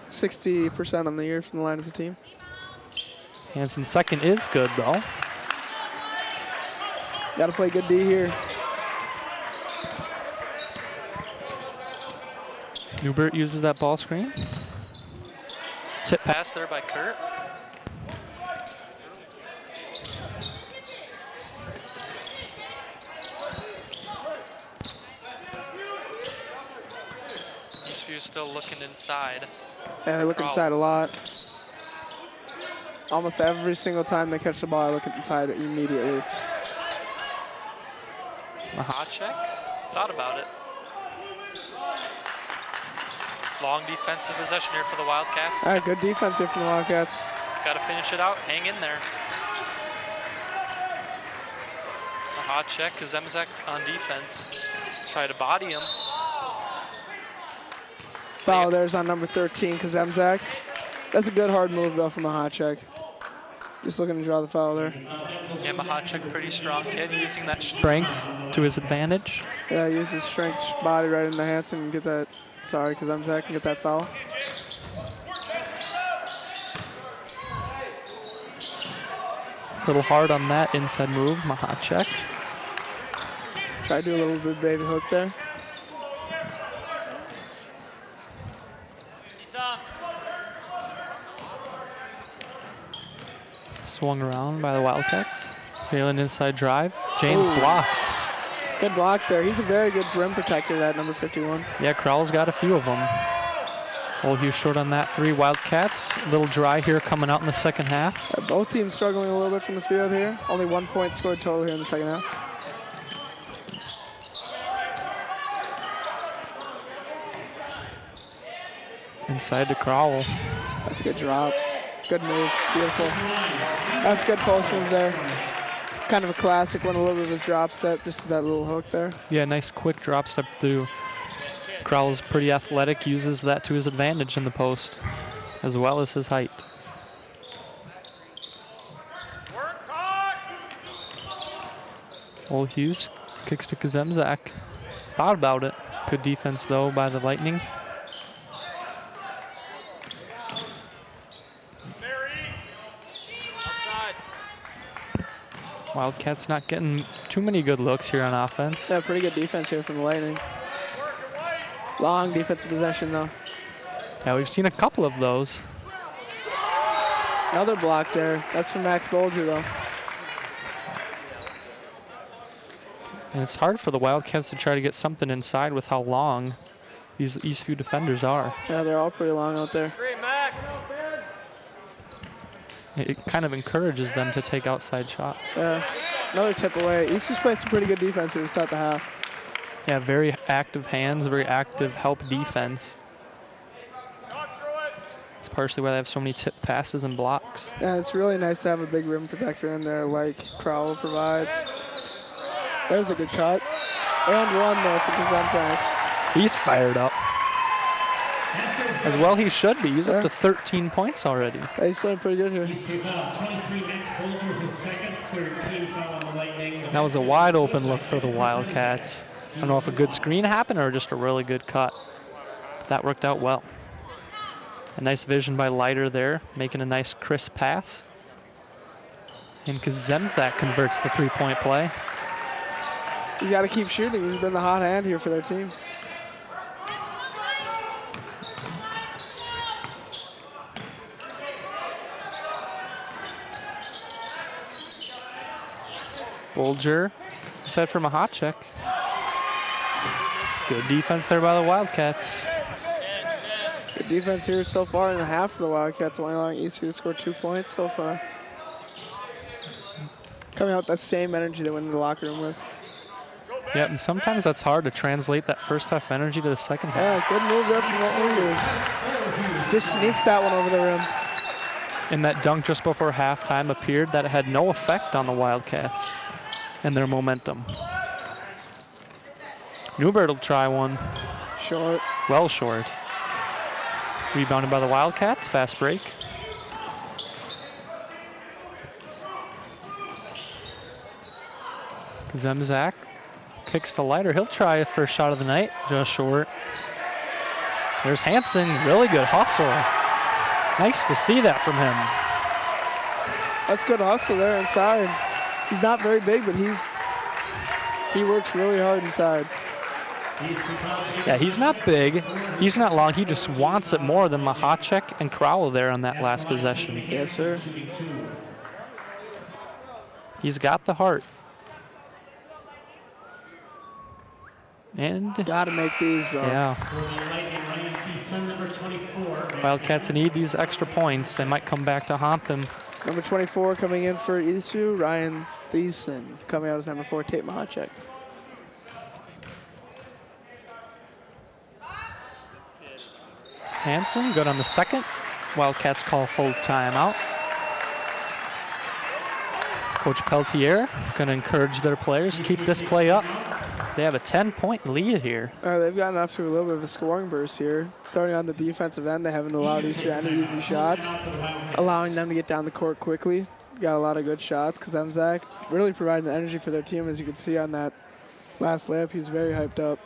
60% on the year from the line as a team. Hansen's second is good, though. Got to play good D here. Newbert uses that ball screen. Tip pass there by Kurt. Eastview still looking inside. Yeah, they look inside a lot. Almost every single time they catch the ball, I look inside immediately. Mahacek thought about it. Long defensive possession here for the Wildcats. All right, good defense here from the Wildcats. Got to finish it out. Hang in there. Mahacek, Kazemzak on defense. Try to body him. Foul there's on number 13, Kazemzak. That's a good hard move, though, from Mahacek. Just looking to draw the foul there. Yeah, Mahacek, pretty strong kid, using that strength to his advantage. Yeah, use his strength body right in the Hansen and get that. Sorry, Kazemzak can get that foul. A little hard on that inside move, Mahacek. Try to do a little bit of baby hook there. Swung around by the Wildcats. Phelan inside drive. James blocked. Good block there. He's a very good rim protector, that number 51. Yeah, Crowell's got a few of them. Old Hughes short on that 3. Wildcats, a little dry here coming out in the second half. Both teams struggling a little bit from the field here. Only 1 point scored total here in the second half. Inside to Crowell. That's a good drop. Good move. Beautiful. That's good post move there. Kind of a classic one, a little bit of his drop step, just that little hook there. Yeah, nice quick drop step through. Crowell's pretty athletic, uses that to his advantage in the post, as well as his height. Old Hughes kicks to Kazemzak. Thought about it. Good defense, though, by the Lightning. Wildcats not getting too many good looks here on offense. Yeah, pretty good defense here from the Lightning. Long defensive possession, though. Yeah, we've seen a couple of those. Another block there. That's from Max Bolger, though. And it's hard for the Wildcats to try to get something inside with how long these Eastview defenders are. Yeah, they're all pretty long out there. It kind of encourages them to take outside shots. Yeah, another tip away. Eastview's playing some pretty good defense here to start the half. Yeah, very active hands, very active help defense. It's partially why they have so many tip passes and blocks. Yeah, it's really nice to have a big rim protector in there like Crowell provides. There's a good cut. And one there for Kazemzak. He's fired up. As well he should be. He's up to 13 points already. Yeah, he's playing pretty good here. That was a wide open look for the Wildcats. I don't know if a good screen happened or just a really good cut. That worked out well. A nice vision by Leiter there, making a nice crisp pass. And Kazemzak converts the three-point play. He's got to keep shooting. He's been the hot hand here for their team. Bolger set from a hot check. Good defense there by the Wildcats. Good defense here so far in the half for the Wildcats, only allowing Eastview to score 2 points so far. Coming out with that same energy they went into the locker room with. Yeah, and sometimes that's hard to translate that first half energy to the second half. Yeah, good move there from the Warriors. Just sneaks that one over the rim. And that dunk just before halftime appeared that it had no effect on the Wildcats and their momentum. Newbert will try one. Short. Well short. Rebounded by the Wildcats, fast break. Zemzak kicks to Leiter. He'll try a first shot of the night, just short. There's Hansen, really good hustle. Nice to see that from him. That's good hustle there inside. He's not very big, but he works really hard inside. Yeah, he's not big, he's not long, he just wants it more than Mahacek and Crowell there on that last possession. Yes, sir. He's got the heart. And gotta make these though. Yeah. Wildcats need these extra points. They might come back to haunt them. Number 24 coming in for Eastview, Ryan Thiessen. Coming out as number 4, Tate Mahacek. Hansen, good on the second. Wildcats call full timeout. Coach Peltier going to encourage their players, keep this play up. They have a 10-point lead here. They've gotten off to a little bit of a scoring burst here. Starting on the defensive end, they haven't allowed Eastview any easy shots, allowing them to get down the court quickly. Got a lot of good shots. Kazemzak really providing the energy for their team, as you can see on that last layup. He's very hyped up.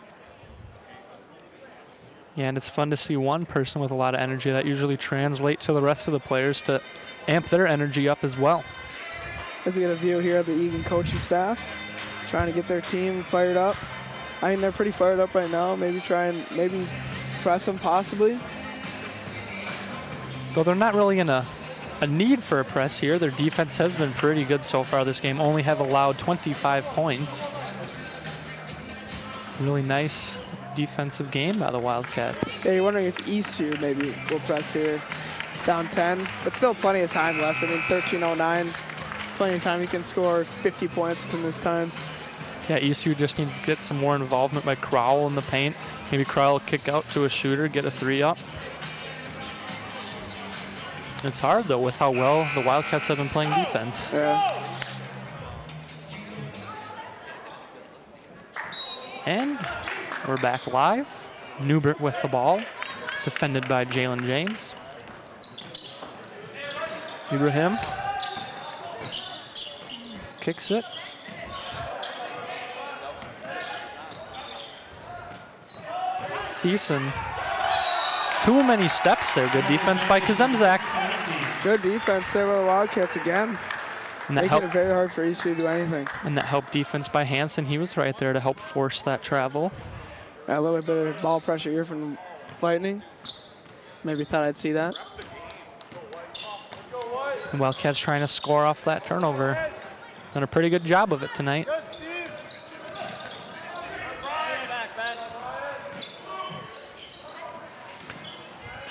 Yeah, and it's fun to see one person with a lot of energy. That usually translates to the rest of the players to amp their energy up as well. As we get a view here of the Eagan coaching staff, trying to get their team fired up. I mean, they're pretty fired up right now. Maybe press them possibly. Though they're not really in a need for a press here. Their defense has been pretty good so far this game. Only have allowed 25 points. Really nice defensive game by the Wildcats. Yeah, you're wondering if Eastview maybe will press here. Down 10, but still plenty of time left. I mean, 13:09, plenty of time. You can score 50 points within this time. Yeah, Eastview just needs to get some more involvement by Crowell in the paint. Maybe Crowell will kick out to a shooter, get a 3 up. It's hard, though, with how well the Wildcats have been playing defense. Yeah. And we're back live. Newbert with the ball, defended by Jalen James. Ibrahim kicks it. Thiessen. Too many steps there. Good defense by Kazemzak. Good defense there by the Wildcats again. And that making helped, it very hard for Eastview to do anything. And that helped defense by Hansen. He was right there to help force that travel. A little bit of ball pressure here from Lightning. Maybe thought I'd see that. The Wildcats trying to score off that turnover. Done a pretty good job of it tonight.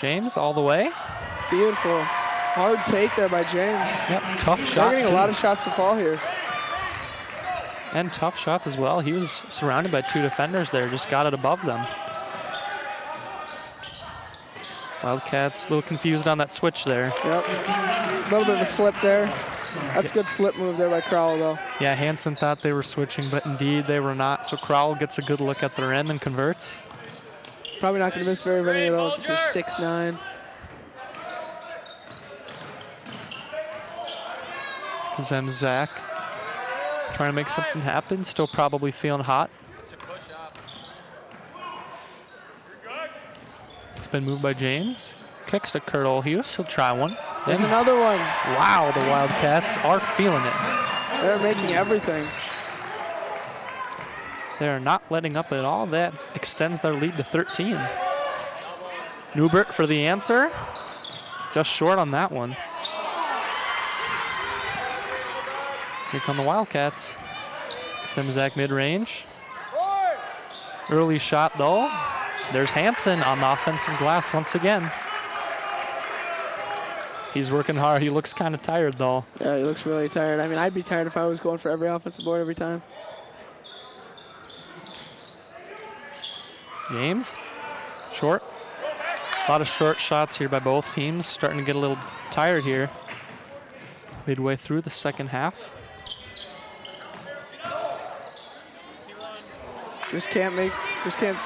James all the way. Beautiful. Hard take there by James. Yep, tough shot. They're getting a lot of shots to fall here. And tough shots as well. He was surrounded by 2 defenders there, just got it above them. Wildcats a little confused on that switch there. Yep. A little bit of a slip there. That's a good slip move there by Crowell, though. Yeah, Hansen thought they were switching, but indeed they were not. So Crowell gets a good look at their end and converts. Probably not going to miss very many of those if you're 6'9". Zemzak trying to make something happen, still probably feeling hot. It's been moved by James. Kicks to Kurt Olhus. He'll try one. There's another one. Wow, the Wildcats are feeling it. They're making everything. They're not letting up at all. That extends their lead to 13. Newbert for the answer. Just short on that one. Here come the Wildcats. Simzak mid-range. Early shot though. There's Hansen on the offensive glass once again. He's working hard. He looks kind of tired though. Yeah, he looks really tired. I mean, I'd be tired if I was going for every offensive board every time. James, short. A lot of short shots here by both teams. Starting to get a little tired here. Midway through the second half. Just can't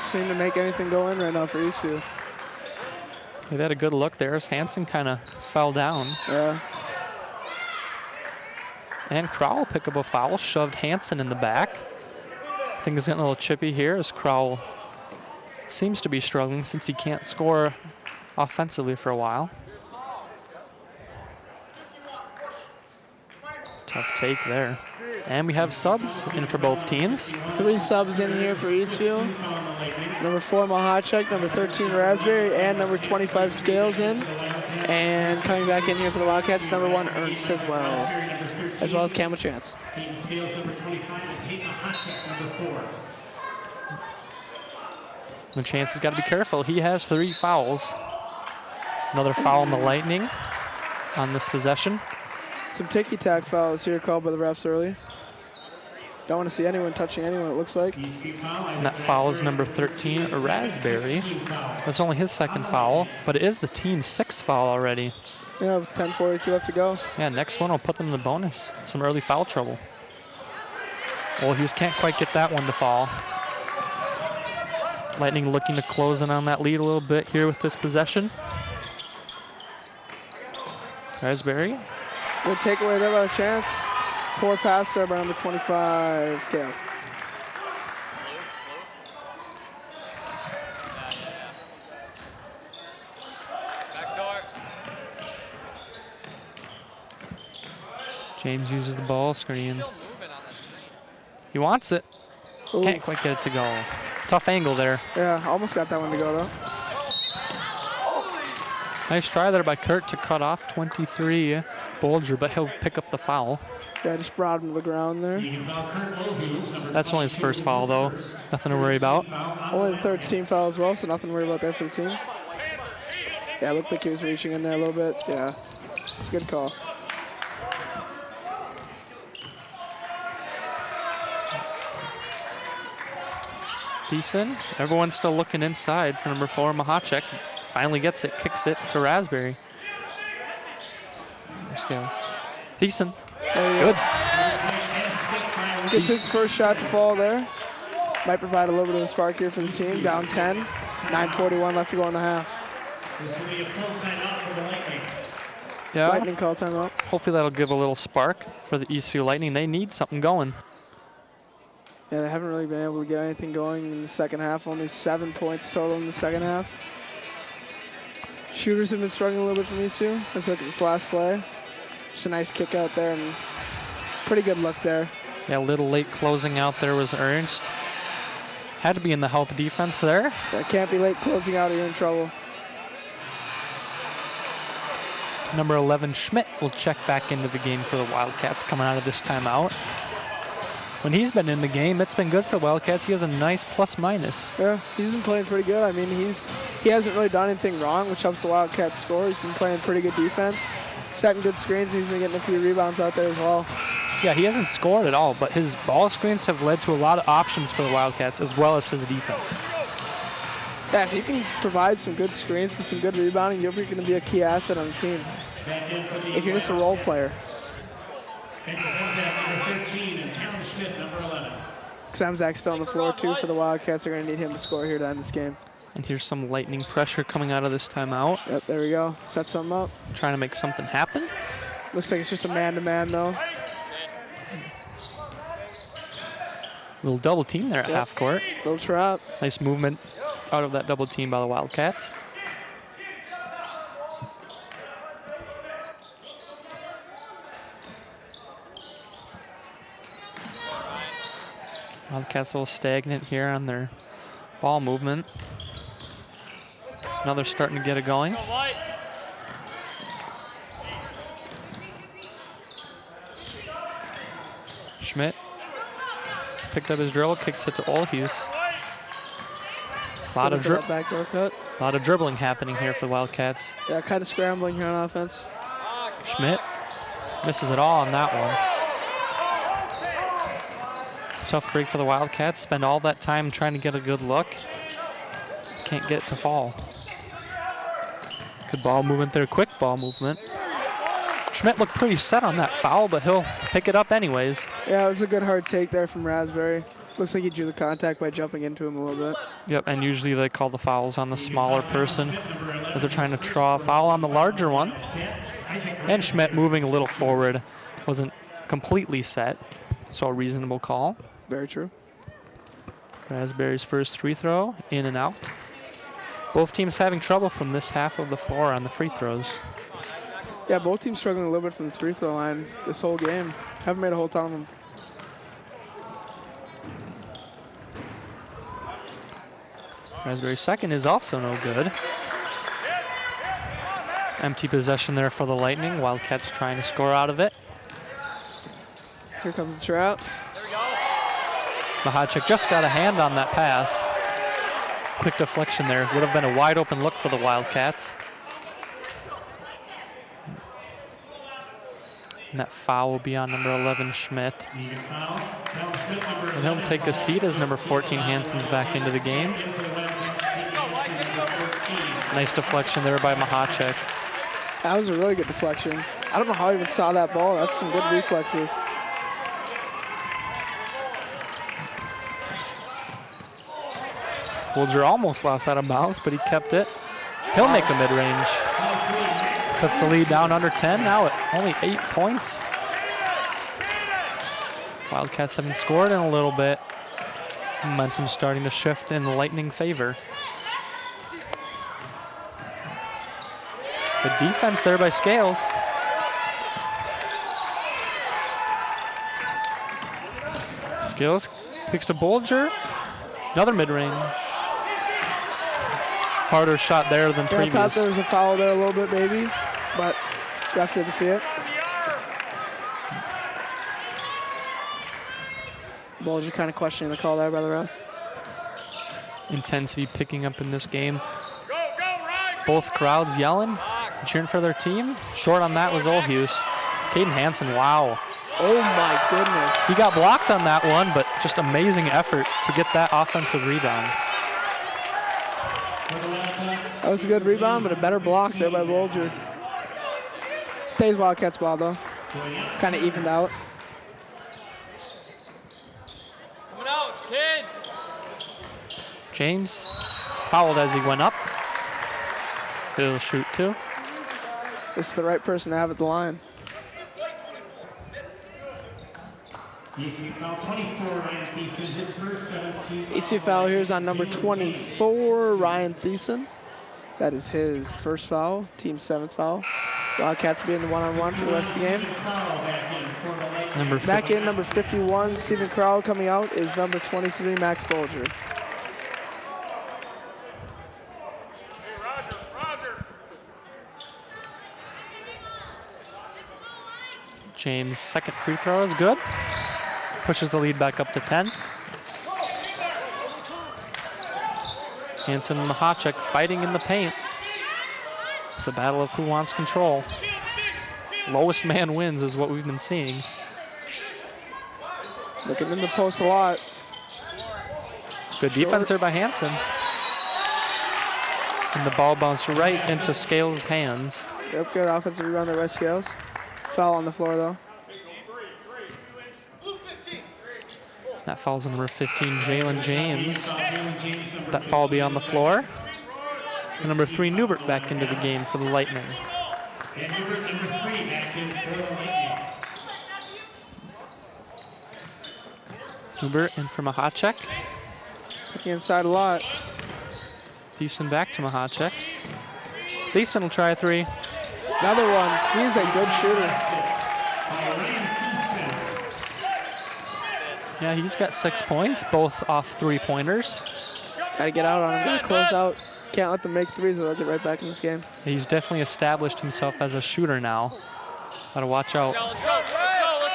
seem to make anything go in right now for Eastview. They had a good look there as Hansen kind of fell down. Yeah. And Crowell pick up a foul, shoved Hansen in the back. Things getting a little chippy here as Crowell seems to be struggling since he can't score offensively for a while. Tough take there. And we have subs in for both teams. 3 subs in here for Eastview. Number 4, Mahachek, number 13, Raspberry, and number 25, Scales in. And coming back in here for the Wildcats, number 1, Ernst as well as Campbell Chance. Scales, number 25, and Tate Mahachek, number 4. The Chance has got to be careful. He has 3 fouls. Another foul on the Lightning on this possession. Some ticky-tack fouls here called by the refs early. Don't want to see anyone touching anyone, it looks like. And that foul is number 13, a Raspberry. That's only his 2nd foul, but it is the team's 6th foul already. Yeah, with 10:42 left to go. Yeah, next one will put them in the bonus. Some early foul trouble. Well, he just can't quite get that one to fall. Lightning looking to close in on that lead a little bit here with this possession. Raspberry. Good takeaway there by the Chance. Poor pass there by number 25, Scales. James uses the ball screen. He wants it. Ooh. Can't quite get it to go. Tough angle there. Yeah, almost got that one to go though. Nice try there by Kurt to cut off 23 Bolger, but he'll pick up the foul. Yeah, just brought him to the ground there. That's only his first foul though. Nothing to worry about. Only the 3rd team foul as well, so nothing to worry about there for the team. Yeah, it looked like he was reaching in there a little bit. Yeah, it's a good call. Decent. Everyone's still looking inside to number 4, Mahachek. Finally gets it, kicks it to Raspberry. Let's go. Decent. Good. Gets his first shot to fall there. Might provide a little bit of a spark here for the team. Down 10. 9:41 left to go in the half. This will be a full timeout for the Lightning. Yeah. Lightning call timeout. Hopefully that'll give a little spark for the Eastview Lightning. They need something going. Yeah, they haven't really been able to get anything going in the second half. Only 7 points total in the second half. Shooters have been struggling a little bit from Eastview. Let's look at this last play. Just a nice kick out there and pretty good look there. Yeah, a little late closing out there was Ernst. Had to be in the help defense there. Yeah, can't be late closing out or you're in trouble. Number 11, Schmidt, will check back into the game for the Wildcats coming out of this timeout. When he's been in the game, it's been good for the Wildcats. He has a nice plus-minus. Yeah, he's been playing pretty good. I mean, he hasn't really done anything wrong, which helps the Wildcats score. He's been playing pretty good defense, setting good screens. He's been getting a few rebounds out there as well. Yeah, he hasn't scored at all, but his ball screens have led to a lot of options for the Wildcats, as well as his defense. Yeah, if you can provide some good screens and some good rebounding, you're going to be a key asset on the team. If you're just a role player. Number 13 and Callum Schmidt, number 11. Xamzak's still on the floor too for the Wildcats. They're going to need him to score here to end this game. And here's some lightning pressure coming out of this timeout. Yep, there we go. Set something up. Trying to make something happen. Looks like it's just a man-to-man though. Little double team there at half court. Little trap. Nice movement out of that double team by the Wildcats. Wildcats a little stagnant here on their ball movement. Now they're starting to get it going. Schmidt picked up his dribble, kicks it to Olhus. A lot of dribbling happening here for the Wildcats. Yeah, kind of scrambling here on offense. Schmidt misses it all on that one. Tough break for the Wildcats. Spend all that time trying to get a good look. Can't get it to fall. Good ball movement there, quick ball movement. Schmidt looked pretty set on that foul, but he'll pick it up anyways. Yeah, it was a good hard take there from Raspberry. Looks like he drew the contact by jumping into him a little bit. Yep, and usually they call the fouls on the smaller person as they're trying to draw a foul on the larger one. And Schmidt moving a little forward, wasn't completely set, so a reasonable call. Very true. Raspberry's first free throw, in and out. Both teams having trouble from this half of the floor on the free throws. Yeah, both teams struggling a little bit from the free throw line this whole game. Haven't made a whole ton of them. Raspberry's second is also no good. Empty possession there for the Lightning. Wildcats trying to score out of it. Here comes the trap. Mahacek just got a hand on that pass. Quick deflection there. Would have been a wide open look for the Wildcats. And that foul will be on number 11, Schmidt. And he'll take a seat as number 14, Hansen's back into the game. Nice deflection there by Mahacek. That was a really good deflection. I don't know how he even saw that ball. That's some good reflexes. Bolger almost lost out of bounds, but he kept it. He'll make a mid-range. Cuts the lead down under 10, now at only 8 points. Wildcats haven't scored in a little bit. Momentum starting to shift in the Lightning favor. The defense there by Scales. Scales kicks to Bolger. Another mid-range. Harder shot there than previous. I thought there was a foul there a little bit, maybe, but ref didn't see it. Bolger kind of questioning the call there by the ref. Intensity picking up in this game. Both crowds yelling, cheering for their team. Short on that was Olhus. Caden Hansen, wow. Oh my goodness. He got blocked on that one, but just amazing effort to get that offensive rebound. That was a good rebound, but a better block there by Bolger. Stays Wildcats ball though. Kind of evened out. Coming out, kid. James fouled as he went up. He'll shoot too. This is the right person to have at the line. Eastview foul 24, Ryan Thiessen, his first 17. Eastview foul here is on number 24, Ryan Thiessen. That is his first foul, team's 7th foul. Wildcats will be in the one-on-one for the rest of the game. Back in number 51, Stephen Crowell. Coming out is number 23, Max Bolger. James' second free throw is good. Pushes the lead back up to 10. Hansen and Mahacek fighting in the paint. It's a battle of who wants control. Lowest man wins is what we've been seeing. Looking in the post a lot. Good defense there by Hansen. And the ball bounced right into Scales' hands. Yep, good offensive rebound there by Scales. Foul on the floor though. That falls on number 15, Jalen James. That foul will be on the floor. And number 3, Newbert back into the game for the Lightning. And Newbert, number 3, back in for the Lightning. Newbert in for Mahacek. Looking inside a lot. Thiessen back to Mahacek. Thiessen will try a 3. Another one. He's a good shooter. Yeah, he's got 6 points, both off 3-pointers. Gotta get out on him. Gotta close out. Can't let them make threes or they'll get right back in this game. He's definitely established himself as a shooter now. Gotta watch out.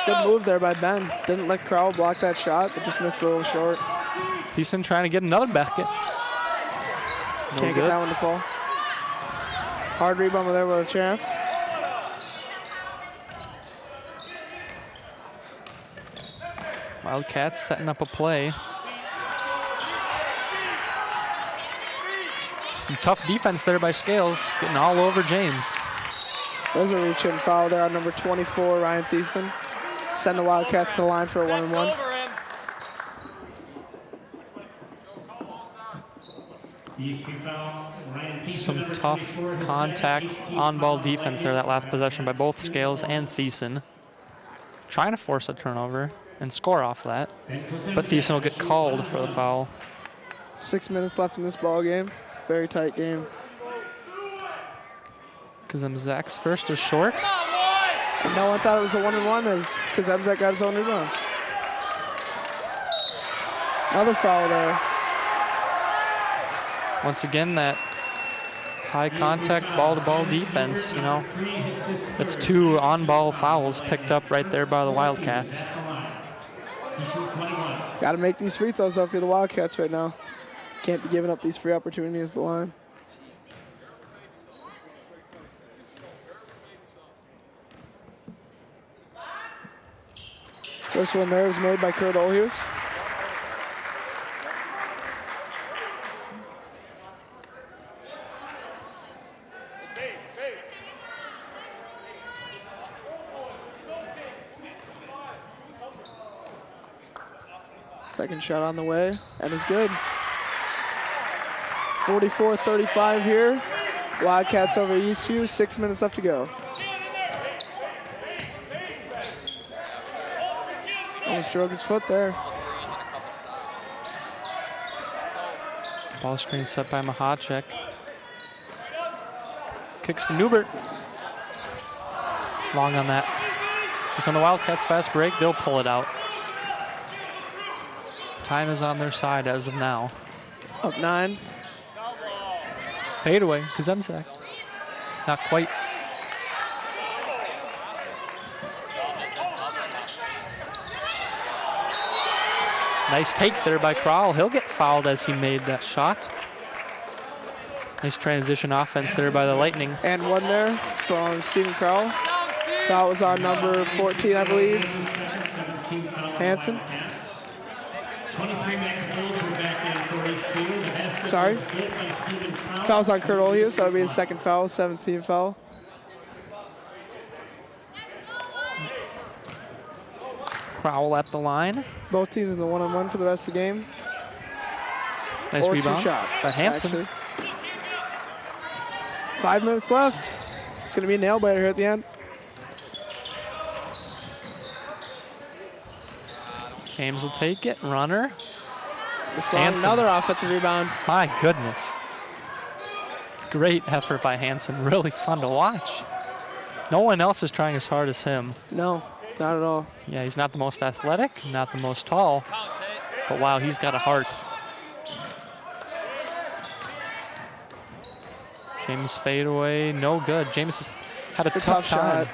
Good move there by Ben. Didn't let Crowell block that shot, but just missed a little short. Thiessen trying to get another bucket. Can't get that one to fall. Hard rebound there with a chance. Wildcats setting up a play. Some tough defense there by Scales, getting all over James. There's a reach-in foul there on number 24, Ryan Thiessen. Send the Wildcats to the line for a 1-and-1. Some tough contact on-ball defense there that last possession by both Scales and Thiessen. Trying to force a turnover and score off that, but Thiessen will get called for the foul. 6 minutes left in this ball game. Very tight game. Kazemzak's first is short. No one thought it was a 1-and-1 as Kazemzak got his own rebound. Another foul there. Once again, that high contact ball-to-ball defense, you know. It's 2 on-ball fouls picked up right there by the Wildcats. Got to make these free throws up for the Wildcats right now. Can't be giving up these free opportunities at the line. First one there was made by Kurt Olhus. Second shot on the way, and it's good. 44-35 here. Wildcats over Eastview, 6 minutes left to go. Almost drove his foot there. Ball screen set by Mahacek. Kicks to Newbert. Long on that. Look on the Wildcats fast break, they'll pull it out. Time is on their side as of now. Up 9. Fadeaway, Kazemzak. Not quite. Nice take there by Crowell. He'll get fouled as he made that shot. Nice transition offense there by the Lightning. And one there from Stephen Crowell. Foul was on number 14, I believe. Hansen. 23 Max Bolger back in for Eastview. Sorry. Foul's on Kurt Olhus. That would be his second foul, 17th foul. Crowell at the line. Both teams in the 1-on-1 for the rest of the game. Nice or rebound 2 shots by Hansen. actually. 5 minutes left. It's going to be a nail biter here at the end. James will take it. Runner. Hansen. Another offensive rebound. My goodness. Great effort by Hansen. Really fun to watch. No one else is trying as hard as him. No, not at all. Yeah, he's not the most athletic, not the most tall, but wow, he's got a heart. James fade away, no good. James had a tough time.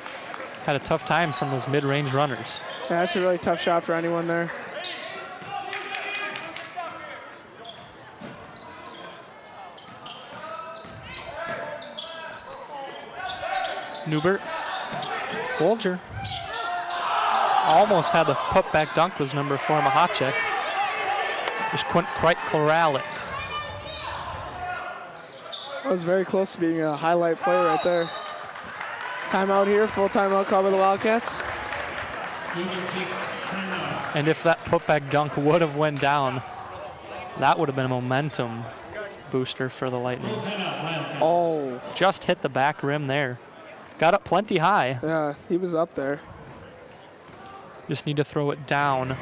had a tough time from those mid-range runners. Yeah, that's a really tough shot for anyone there. Newbert, Bolger. Almost had the putback dunk, was number 4, Mahacek. Just couldn't quite corral it. That was very close to being a highlight play right there. Timeout here, full timeout call by the Wildcats. And if that putback dunk would have went down, that would have been a momentum booster for the Lightning. Oh. Just hit the back rim there. Got up plenty high. Yeah, he was up there. Just need to throw it down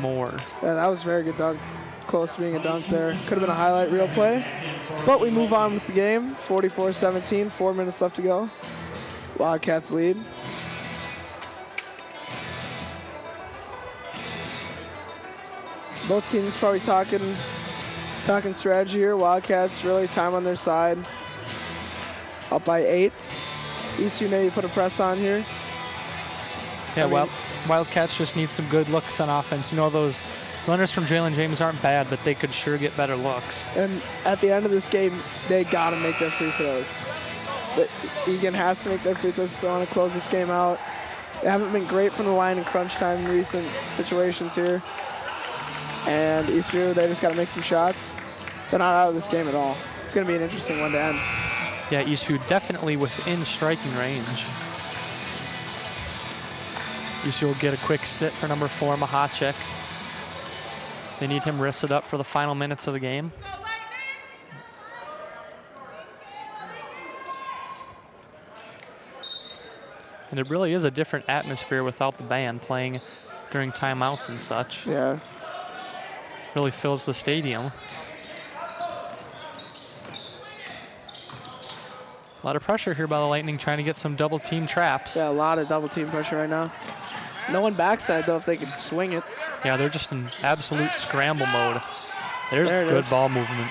more. Yeah, that was a very good dunk. Close to being a dunk there. Could have been a highlight reel play. But we move on with the game. 44-17, 4 minutes left to go. Wildcats lead. Both teams probably talking strategy here. Wildcats really time on their side. Up by 8. Eastview maybe put a press on here. Yeah, Wildcats just need some good looks on offense. You know, those runners from Jalen James aren't bad, but they could sure get better looks. And at the end of this game, they got to make their free throws. Eagan has to make their free throws if they want to close this game out. They haven't been great from the line in crunch time in recent situations here. And Eastview, they just got to make some shots. They're not out of this game at all. It's going to be an interesting one to end. Yeah, Eastview definitely within striking range. Eastview will get a quick sit for number 4, Mahacek. They need him rested up for the final minutes of the game. And it really is a different atmosphere without the band playing during timeouts and such. Yeah. Really fills the stadium. A lot of pressure here by the Lightning trying to get some double team traps. Yeah, a lot of double team pressure right now. No one backside though if they can swing it. Yeah, they're just in absolute scramble mode. There's good ball movement.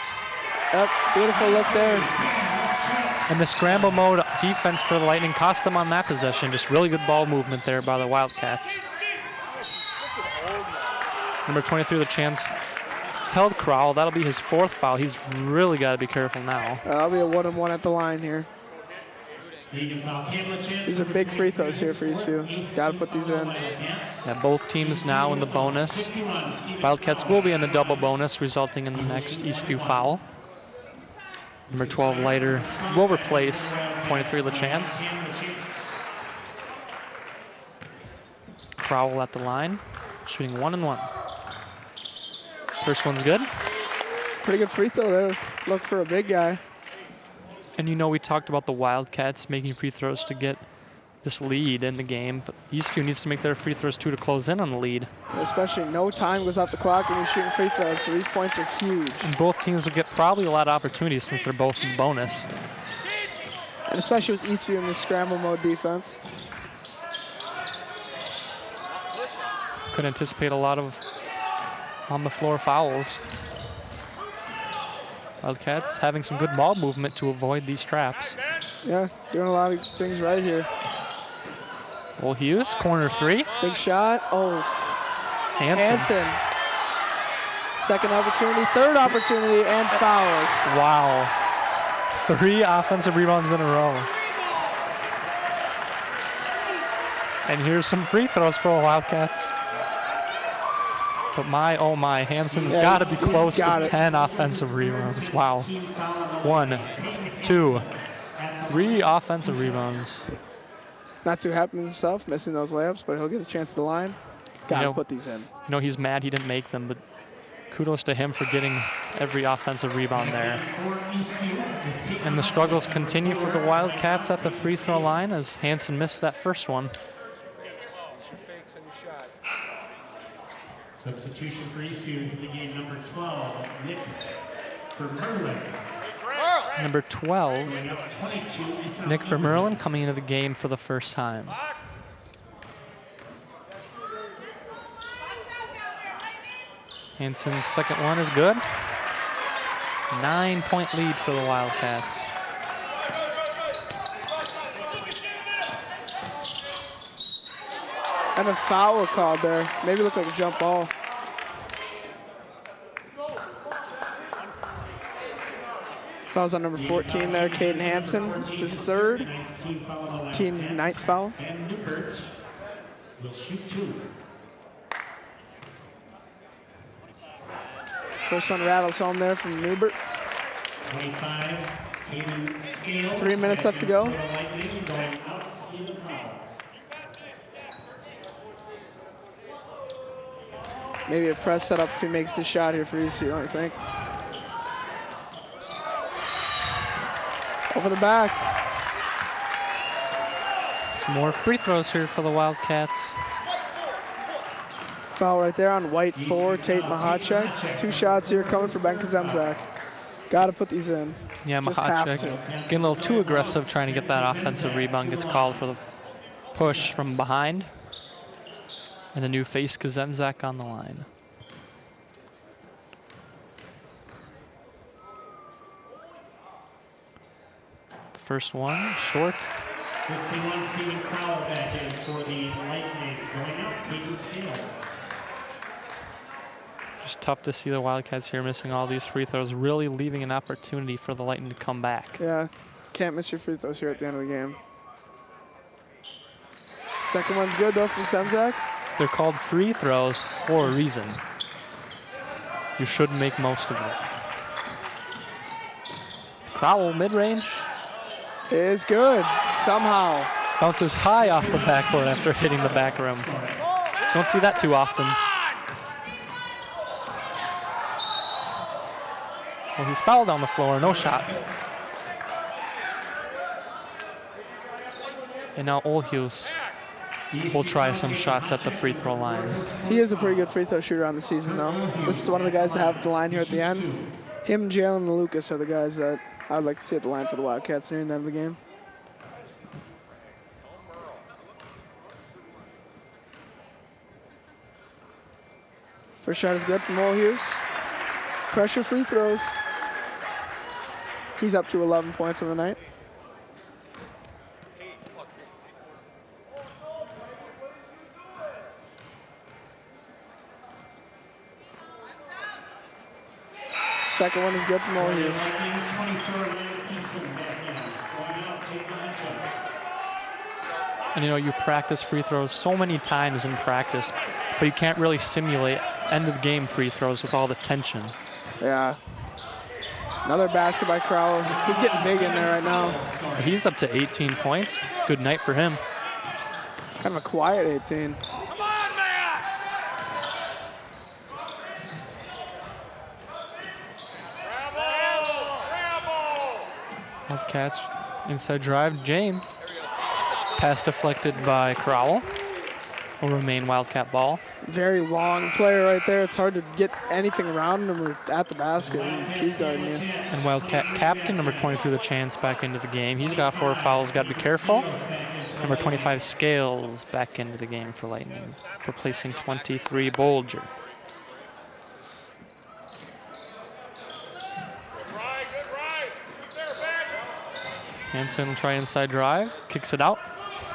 Yep, beautiful look there. And the scramble mode defense for the Lightning cost them on that possession. Just really good ball movement there by the Wildcats. Number 23 with a chance. Held Crowell. That'll be his 4th foul. He's really got to be careful now. That'll be a 1-on-1 at the line here. These are big free throws here for Eastview. Got to put these in. Yeah, both teams now in the bonus. Wildcats will be in the double bonus, resulting in the next Eastview foul. Number 12, Leiter, will replace 23, LaChance. Crowell at the line, shooting 1-and-1. First one's good. Pretty good free throw there. Look for a big guy. And you know, we talked about the Wildcats making free throws to get this lead in the game, but Eastview needs to make their free throws too to close in on the lead. Especially no time goes off the clock when you're shooting free throws, so these points are huge. And both teams will get probably a lot of opportunities since they're both in bonus. And especially with Eastview in the scramble mode defense. Could anticipate a lot of on-the-floor fouls. Wildcats having some good ball movement to avoid these traps. Yeah, doing a lot of things right here. Will Hughes, corner 3. Big shot. Oh, Hansen. Second opportunity, 3rd opportunity, and foul. Wow. 3 offensive rebounds in a row. And here's some free throws for the Wildcats. But my, oh my, Hansen's got to be close to 10 offensive rebounds. Wow. 1, 2, 3 offensive rebounds. Not too happy with himself, missing those layups, but he'll get a chance at the line. Got to put these in. You know, he's mad he didn't make them, but kudos to him for getting every offensive rebound there. And the struggles continue for the Wildcats at the free throw line as Hansen missed that first one. Substitution for Eastview to the game, number 12, Nick Vermerlin. Number 12, Nick Vermerlin coming into the game for the first time. Hansen's second one is good. 9-point lead for the Wildcats. And a foul called there. Maybe looked like a jump ball. Foul's on number 14 there, Caden Hansen. It's his third. Team's ninth foul. And Newbert will shoot 2. First one rattles home there from Newbert. 25, Caden Scales. 3 minutes left to go. Lightning going out, Stephen Powell. Maybe a press setup if he makes the shot here for Eastview, don't you think? Over the back. Some more free throws here for the Wildcats. Foul right there on white 4, Tate Mahacek. 2 shots here coming for Ben Kazemzak. Got to put these in. Yeah, Just have Mahacek to. getting a little too aggressive trying to get that offensive rebound. Gets called for the push from behind. And the new face Kazemzak on the line. The first one, short. 51, Stephen Crowell back in for the Lightning. Going out, Caden Scales. Just tough to see the Wildcats here missing all these free throws, really leaving an opportunity for the Lightning to come back. Yeah, can't miss your free throws here at the end of the game. Second one's good though from Semzak. They're called free throws for a reason. You should make most of them. Crowell mid-range. Is good, somehow. Bounces high off the backboard after hitting the back rim. Don't see that too often. Well, he's fouled on the floor, no shot. And now Olhus will try some shots at the free throw line. He is a pretty good free throw shooter on the season though. This is one of the guys that have the line here at the end. Him, Jalen, and Lucas are the guys that I'd like to see at the line for the Wildcats near the end of the game. First shot is good from Olhus. Pressure free throws. He's up to 11 points on the night. Second one is good from Olhus. And you know, you practice free throws so many times in practice, but you can't really simulate end of the game free throws with all the tension. Yeah. Another basket by Crowell. He's getting big in there right now. He's up to 18 points. Good night for him. Kind of a quiet 18. Come on, Matt! Wildcats inside drive. James. Pass deflected by Crowell. Will remain Wildcat ball. Very long player right there. It's hard to get anything around him or at the basket. He's guarding you. And Wildcat captain, number 22, the chance back into the game. He's got 4 fouls, got to be careful. Number 25, Scales, back into the game for Lightning, replacing 23, Bolger. Hansen will try inside drive, kicks it out.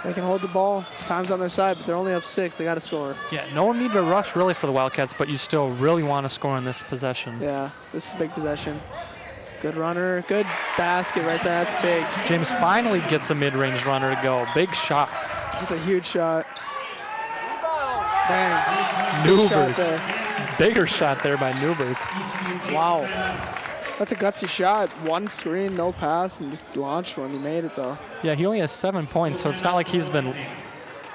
They can hold the ball. Time's on their side, but they're only up 6. They got to score. Yeah, no need to rush really for the Wildcats, but you still really want to score in this possession. Yeah, this is a big possession. Good runner, good basket right there. That's big. James finally gets a mid-range runner to go. Big shot. That's a huge shot. Bang. Newbert. Shot there. Bigger shot there by Newbert. Wow. That's a gutsy shot. One screen, no pass, and just launched one. He made it though. Yeah, he only has 7 points, so it's not like he's been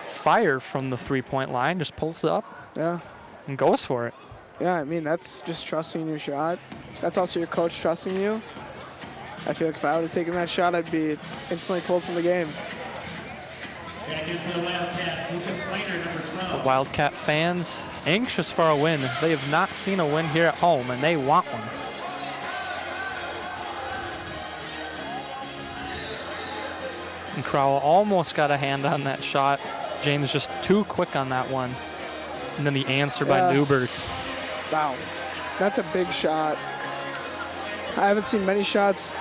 fired from the three-point line. Just pulls it up Yeah. and goes for it. Yeah, I mean, that's just trusting in your shot. That's also your coach trusting you. I feel like if I would have taken that shot, I'd be instantly pulled from the game. Back in for the Wildcats, Lucas Slater, number 12. Wildcat fans anxious for a win. They have not seen a win here at home, and they want one. And Crowell almost got a hand on that shot. James just too quick on that one. And then the answer by Newbert. Wow. That's a big shot. I haven't seen many shots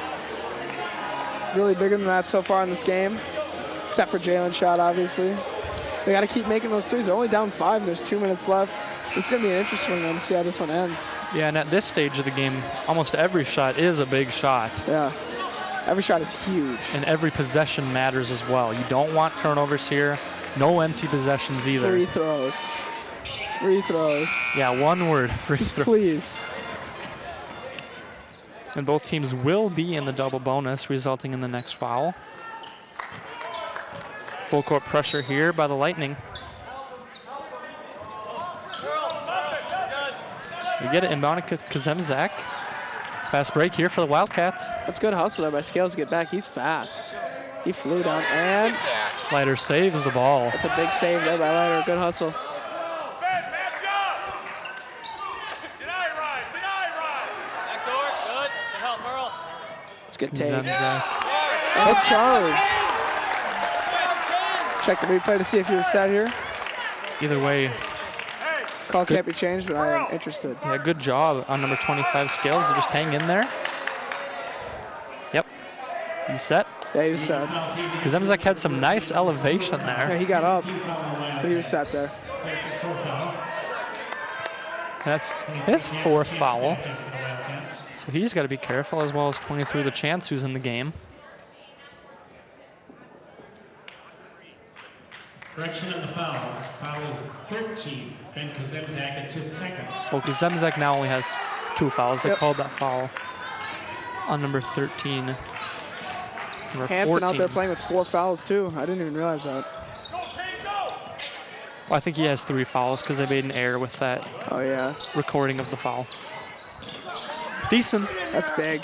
really bigger than that so far in this game, except for Jalen's shot, obviously. They got to keep making those threes. They're only down 5 and there's 2 minutes left. It's going to be an interesting one to see how this one ends. Yeah, and at this stage of the game, almost every shot is a big shot. Yeah. Every shot is huge. And every possession matters as well. You don't want turnovers here. No empty possessions either. Free throws. Free throws. Yeah, one word. Free throws. Please. And both teams will be in the double bonus, resulting in the next foul. Full court pressure here by the Lightning. We get it inbound to Kazemzak. Fast break here for the Wildcats. That's good hustle there by Scales to get back. He's fast. He flew down and Leiter saves the ball. that's a big save there by Leiter. Good hustle. That's a good take. Kazemzak. Good charge. Check the replay to see if he was set here. Either way, Call can't be changed, but I am interested. yeah, good job on number 25 Scales to just hang in there. Yep. He's set. Yeah, he was set. Kazemzak had some nice elevation Yeah, there. he got up, but he was set there. That's his 4th foul. So he's got to be careful, as well as 23 the chance who's in the game. Correction on the foul. Foul is 13. Ben Kazemzak, it's his 2nd. Well, Kazemzak now only has 2 fouls. They Yep. called that foul on number 13. Number Hansen 14. out there playing with 4 fouls too. I didn't even realize that. Well, I think he has 3 fouls because they made an error with that Oh yeah, recording of the foul. Decent. that's big.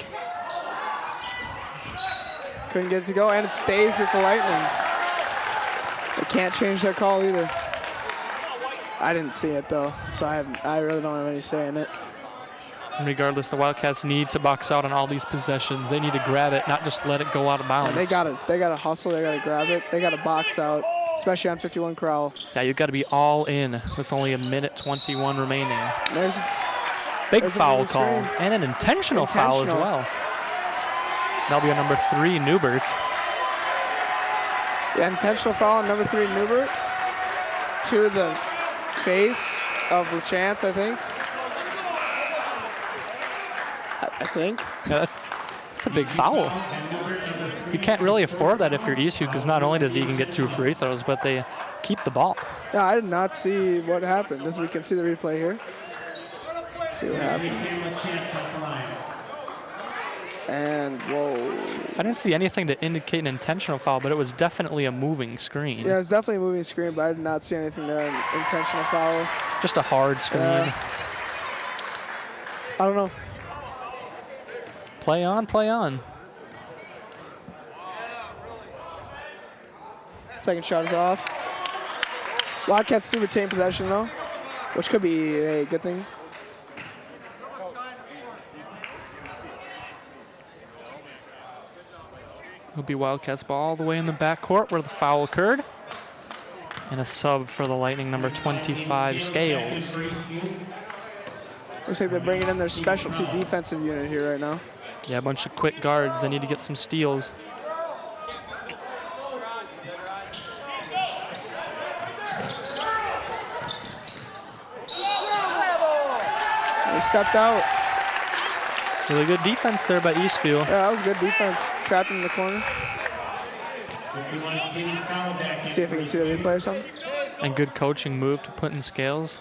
Couldn't get it to go, and it stays with the Lightning. They can't change their call either. I didn't see it though, so I really don't have any say in it. And regardless, the Wildcats need to box out on all these possessions. They need to grab it, not just let it go out of bounds. And they gotta hustle, they gotta grab it, they gotta box out, especially on 51 Crowell. Yeah, you've got to be all in with only 1:21 remaining. There's Big There's a foul moving call, screen. and an intentional foul as Intentional. well. That'll be on number 3, Newbert. yeah, intentional foul on number 3 Newbert to the face of LaChance, I think. I think. Yeah, that's a big foul. You can't really afford that if you're Eastview, because not only does Eagan get 2 free throws, but they keep the ball. Yeah, I did not see what happened. As we can see the replay here. Let's see what happened. And whoa. I didn't see anything to indicate an intentional foul, but it was definitely a moving screen. Yeah, it's definitely a moving screen, but I did not see anything there. An intentional foul. Just a hard screen. I don't know. Play on, play on. Second shot is off. Wildcats do retain possession though, which could be a good thing. It'll be Wildcats ball all the way in the backcourt where the foul occurred. And a sub for the Lightning, number 25, Scales. Looks like they're bringing in their specialty defensive unit here right now. Yeah, a bunch of quick guards. They need to get some steals. They stepped out. Really good defense there by Eastview. Yeah, that was good defense. Trapped in the corner. Let's see if we can see the replay or something. And good coaching move to put in Scales.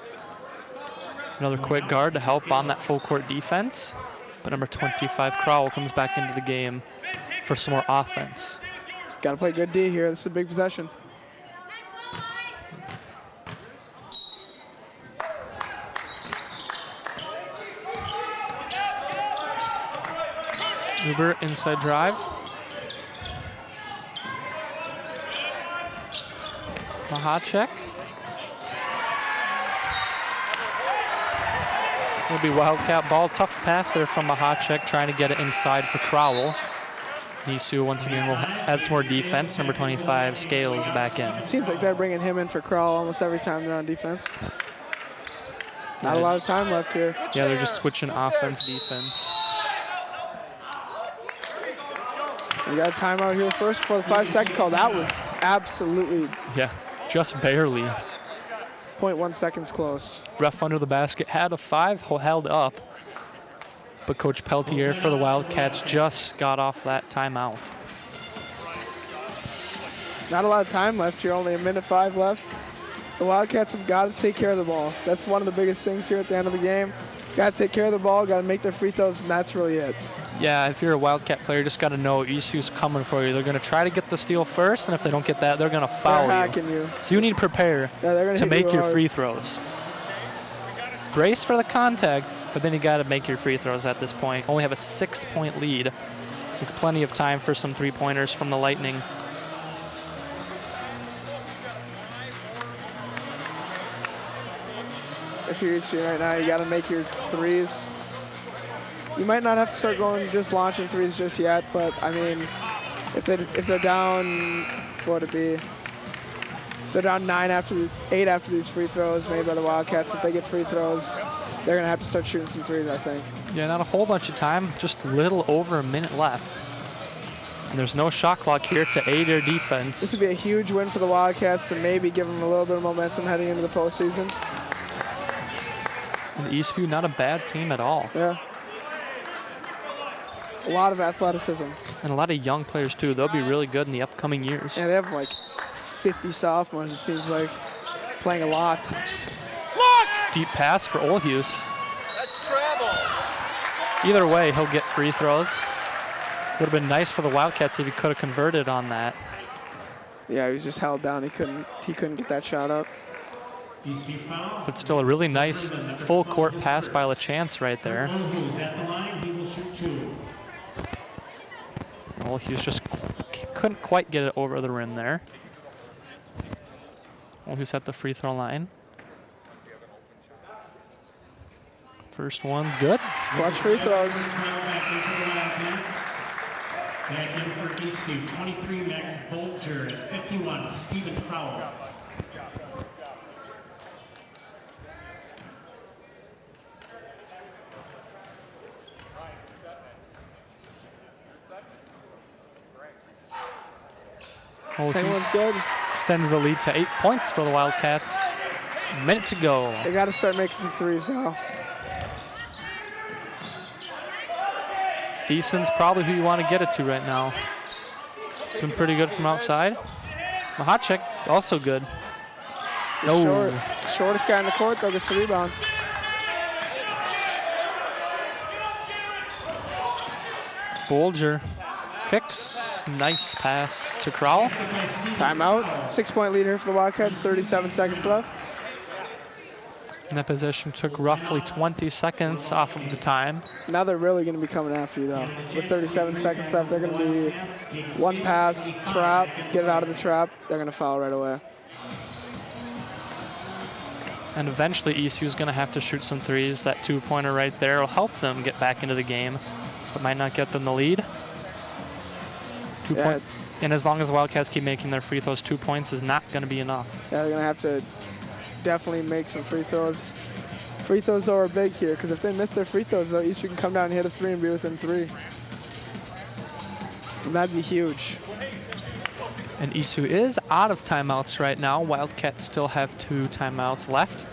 Another quick guard to help on that full court defense. But number 25, Crowell, comes back into the game for some more offense. Got to play good D here. This is a big possession. Uber inside drive. Mahacek. It'll be Wildcat ball. Tough pass there from Mahacek, trying to get it inside for Crowell. Nisu once again will add some more defense. Number 25, Scales back in. Seems like they're bringing him in for Crowell almost every time they're on defense. Not a lot of time left here. Yeah, they're just switching offense, defense. We got a timeout here first before the 5-second call. That was absolutely Yeah. Just barely. 0.1 seconds close. Ref under the basket had a 5 held up, but Coach Peltier for the Wildcats just got off that timeout. Not a lot of time left here, only 1:05 left. The Wildcats have got to take care of the ball. That's one of the biggest things here at the end of the game. Got to take care of the ball, got to make their free throws, and that's really it. Yeah, if you're a Wildcat player, you just got to know Eastview's coming for you. They're going to try to get the steal first, and if they don't get that, they're going to foul They're hacking you. So you need to prepare to make your free throws. Brace for the contact, but then you got to make your free throws at this point. Only have a 6-point lead. It's plenty of time for some three-pointers from the Lightning. If you're Eastview right now, you got to make your threes. You might not have to start going just launching threes just yet, but I mean, if they're down, what would it be? If they're down 8 after these free throws made by the Wildcats, if they get free throws, they're gonna have to start shooting some threes, I think. Yeah, not a whole bunch of time, just a little over a minute left. And there's no shot clock here to aid their defense. This would be a huge win for the Wildcats to maybe give them a little bit of momentum heading into the postseason. And Eastview, not a bad team at all. Yeah. A lot of athleticism. And a lot of young players, too. They'll be really good in the upcoming years. Yeah, they have like 50 sophomores, it seems like, playing a lot. Deep pass for Olhus. That's travel. Either way, he'll get free throws. Would have been nice for the Wildcats if he could have converted on that. Yeah, he was just held down. He couldn't get that shot up. But still a really nice full court pass by LaChance right there. Olhus just couldn't quite get it over the rim there. Olhus at the free throw line. First one's good. Clutch free throws. Back in for Eastview, 23 Max Bolger, and 51 Stephen Crowell. Second one's good. Extends the lead to 8 points for the Wildcats. A minute to go. They got to start making some threes now. Thiesen's probably who you want to get it to right now. It's been pretty good from outside. Mahacek, also good. No. Shortest guy in the court, though, gets the rebound. Bolger kicks. Nice pass to Crowell. Timeout. 6-point lead here for the Wildcats, 37 seconds left. And that possession took roughly 20 seconds off of the time. Now they're really going to be coming after you, though. With 37 seconds left, they're going to be one pass, trap, get it out of the trap. They're going to foul right away. And eventually Eastview's going to have to shoot some threes. That two-pointer right there will help them get back into the game, but might not get them the lead. And as long as the Wildcats keep making their free throws, 2 points is not going to be enough. Yeah, they're going to have to definitely make some free throws. Free throws, though, are big here, because if they miss their free throws, though, Eastview can come down and hit a 3 and be within 3. And that'd be huge. And Eastview is out of timeouts right now. Wildcats still have 2 timeouts left.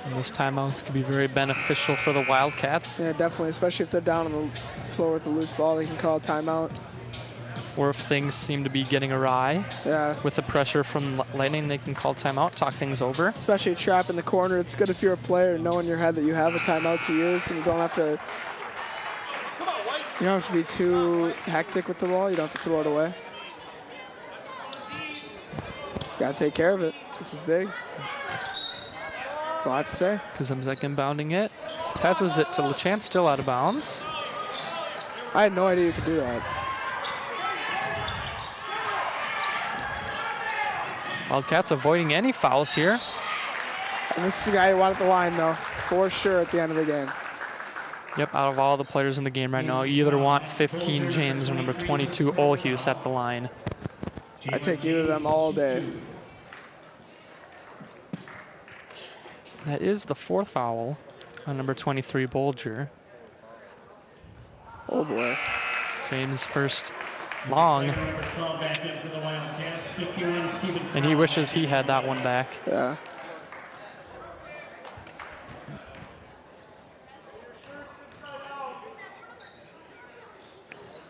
And those timeouts could be very beneficial for the Wildcats. Yeah, definitely, especially if they're down on the floor with the loose ball, they can call a timeout. Or if things seem to be getting awry. Yeah. With the pressure from Lightning, they can call timeout, talk things over. Especially a trap in the corner. It's good if you're a player, know in your head that you have a timeout to use, and you don't have to be too hectic with the ball. You don't have to throw it away. Got to take care of it. This is big. That's all I have to say. Kazemzek inbounding it. Passes it to LaChance, still out of bounds. I had no idea you could do that. Wildcats avoiding any fouls here. And this is the guy who wanted the line, though, for sure at the end of the game. Yep, out of all the players in the game right now, you either want 15 James or number 22 Olhus at the line. I take either of them all day. That is the 4th foul on number 23 Bolger. Oh boy. James first long, and he wishes he had that one back. Yeah.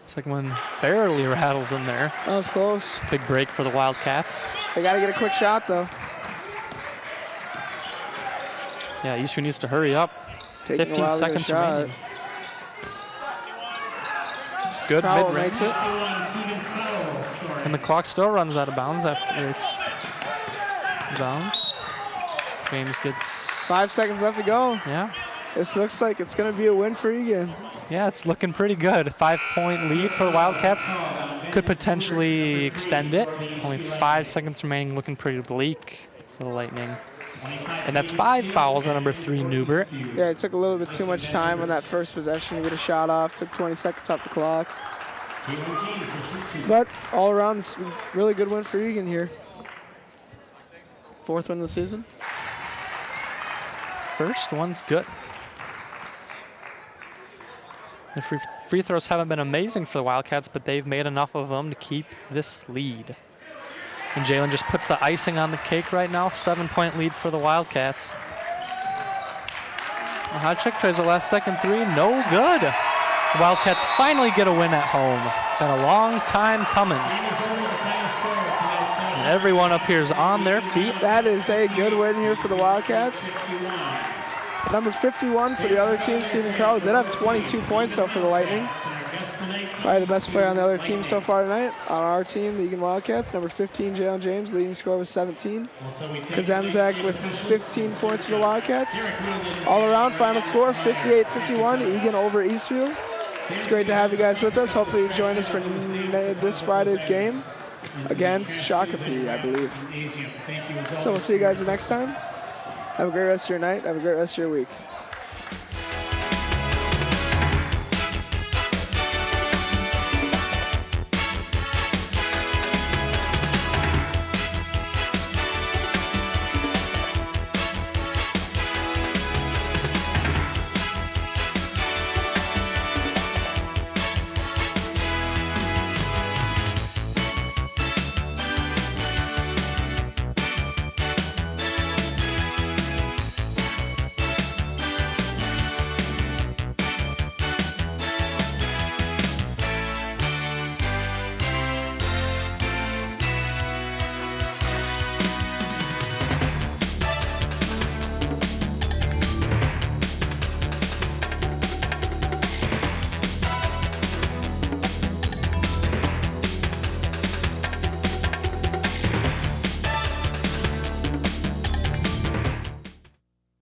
Second one barely rattles in there. That was close. Big break for the Wildcats. They got to get a quick shot, though. Yeah, Eastview needs to hurry up. Taking 15 seconds remaining. Good Powell mid-range. makes it. And the clock still runs out of bounds after it's bounds. James gets 5 seconds left to go. Yeah. This looks like it's going to be a win for Eagan. Yeah, it's looking pretty good. 5-point lead for the Wildcats. Could potentially extend it. Only 5 seconds remaining, looking pretty bleak for the Lightning. And that's 5 fouls on number 3, Newbert. Yeah, it took a little bit too much time on that first possession to get a shot off. Took 20 seconds off the clock. But all around, it's a really good win for Eagan here. 4th win of the season. First one's good. The free throws haven't been amazing for the Wildcats, but they've made enough of them to keep this lead. And Jalen just puts the icing on the cake right now. 7-point lead for the Wildcats. Hajcik tries the last second three. No good. The Wildcats finally get a win at home. Been a long time coming. And everyone up here is on their feet. That is a good win here for the Wildcats. Number 51 for the other team, Stephen Crowley, did have 22 points though for the Lightning. Probably the best player on the other team so far tonight. On our team, the Eagan Wildcats, number 15, Jalen James, leading score was 17. Kazemzak with 15 points for the Wildcats. All around, final score, 58-51, Eagan over Eastview. It's great to have you guys with us. Hopefully you join us for this Friday's game against Shakopee, I believe. So we'll see you guys the next time. Have a great rest of your night. Have a great rest of your week.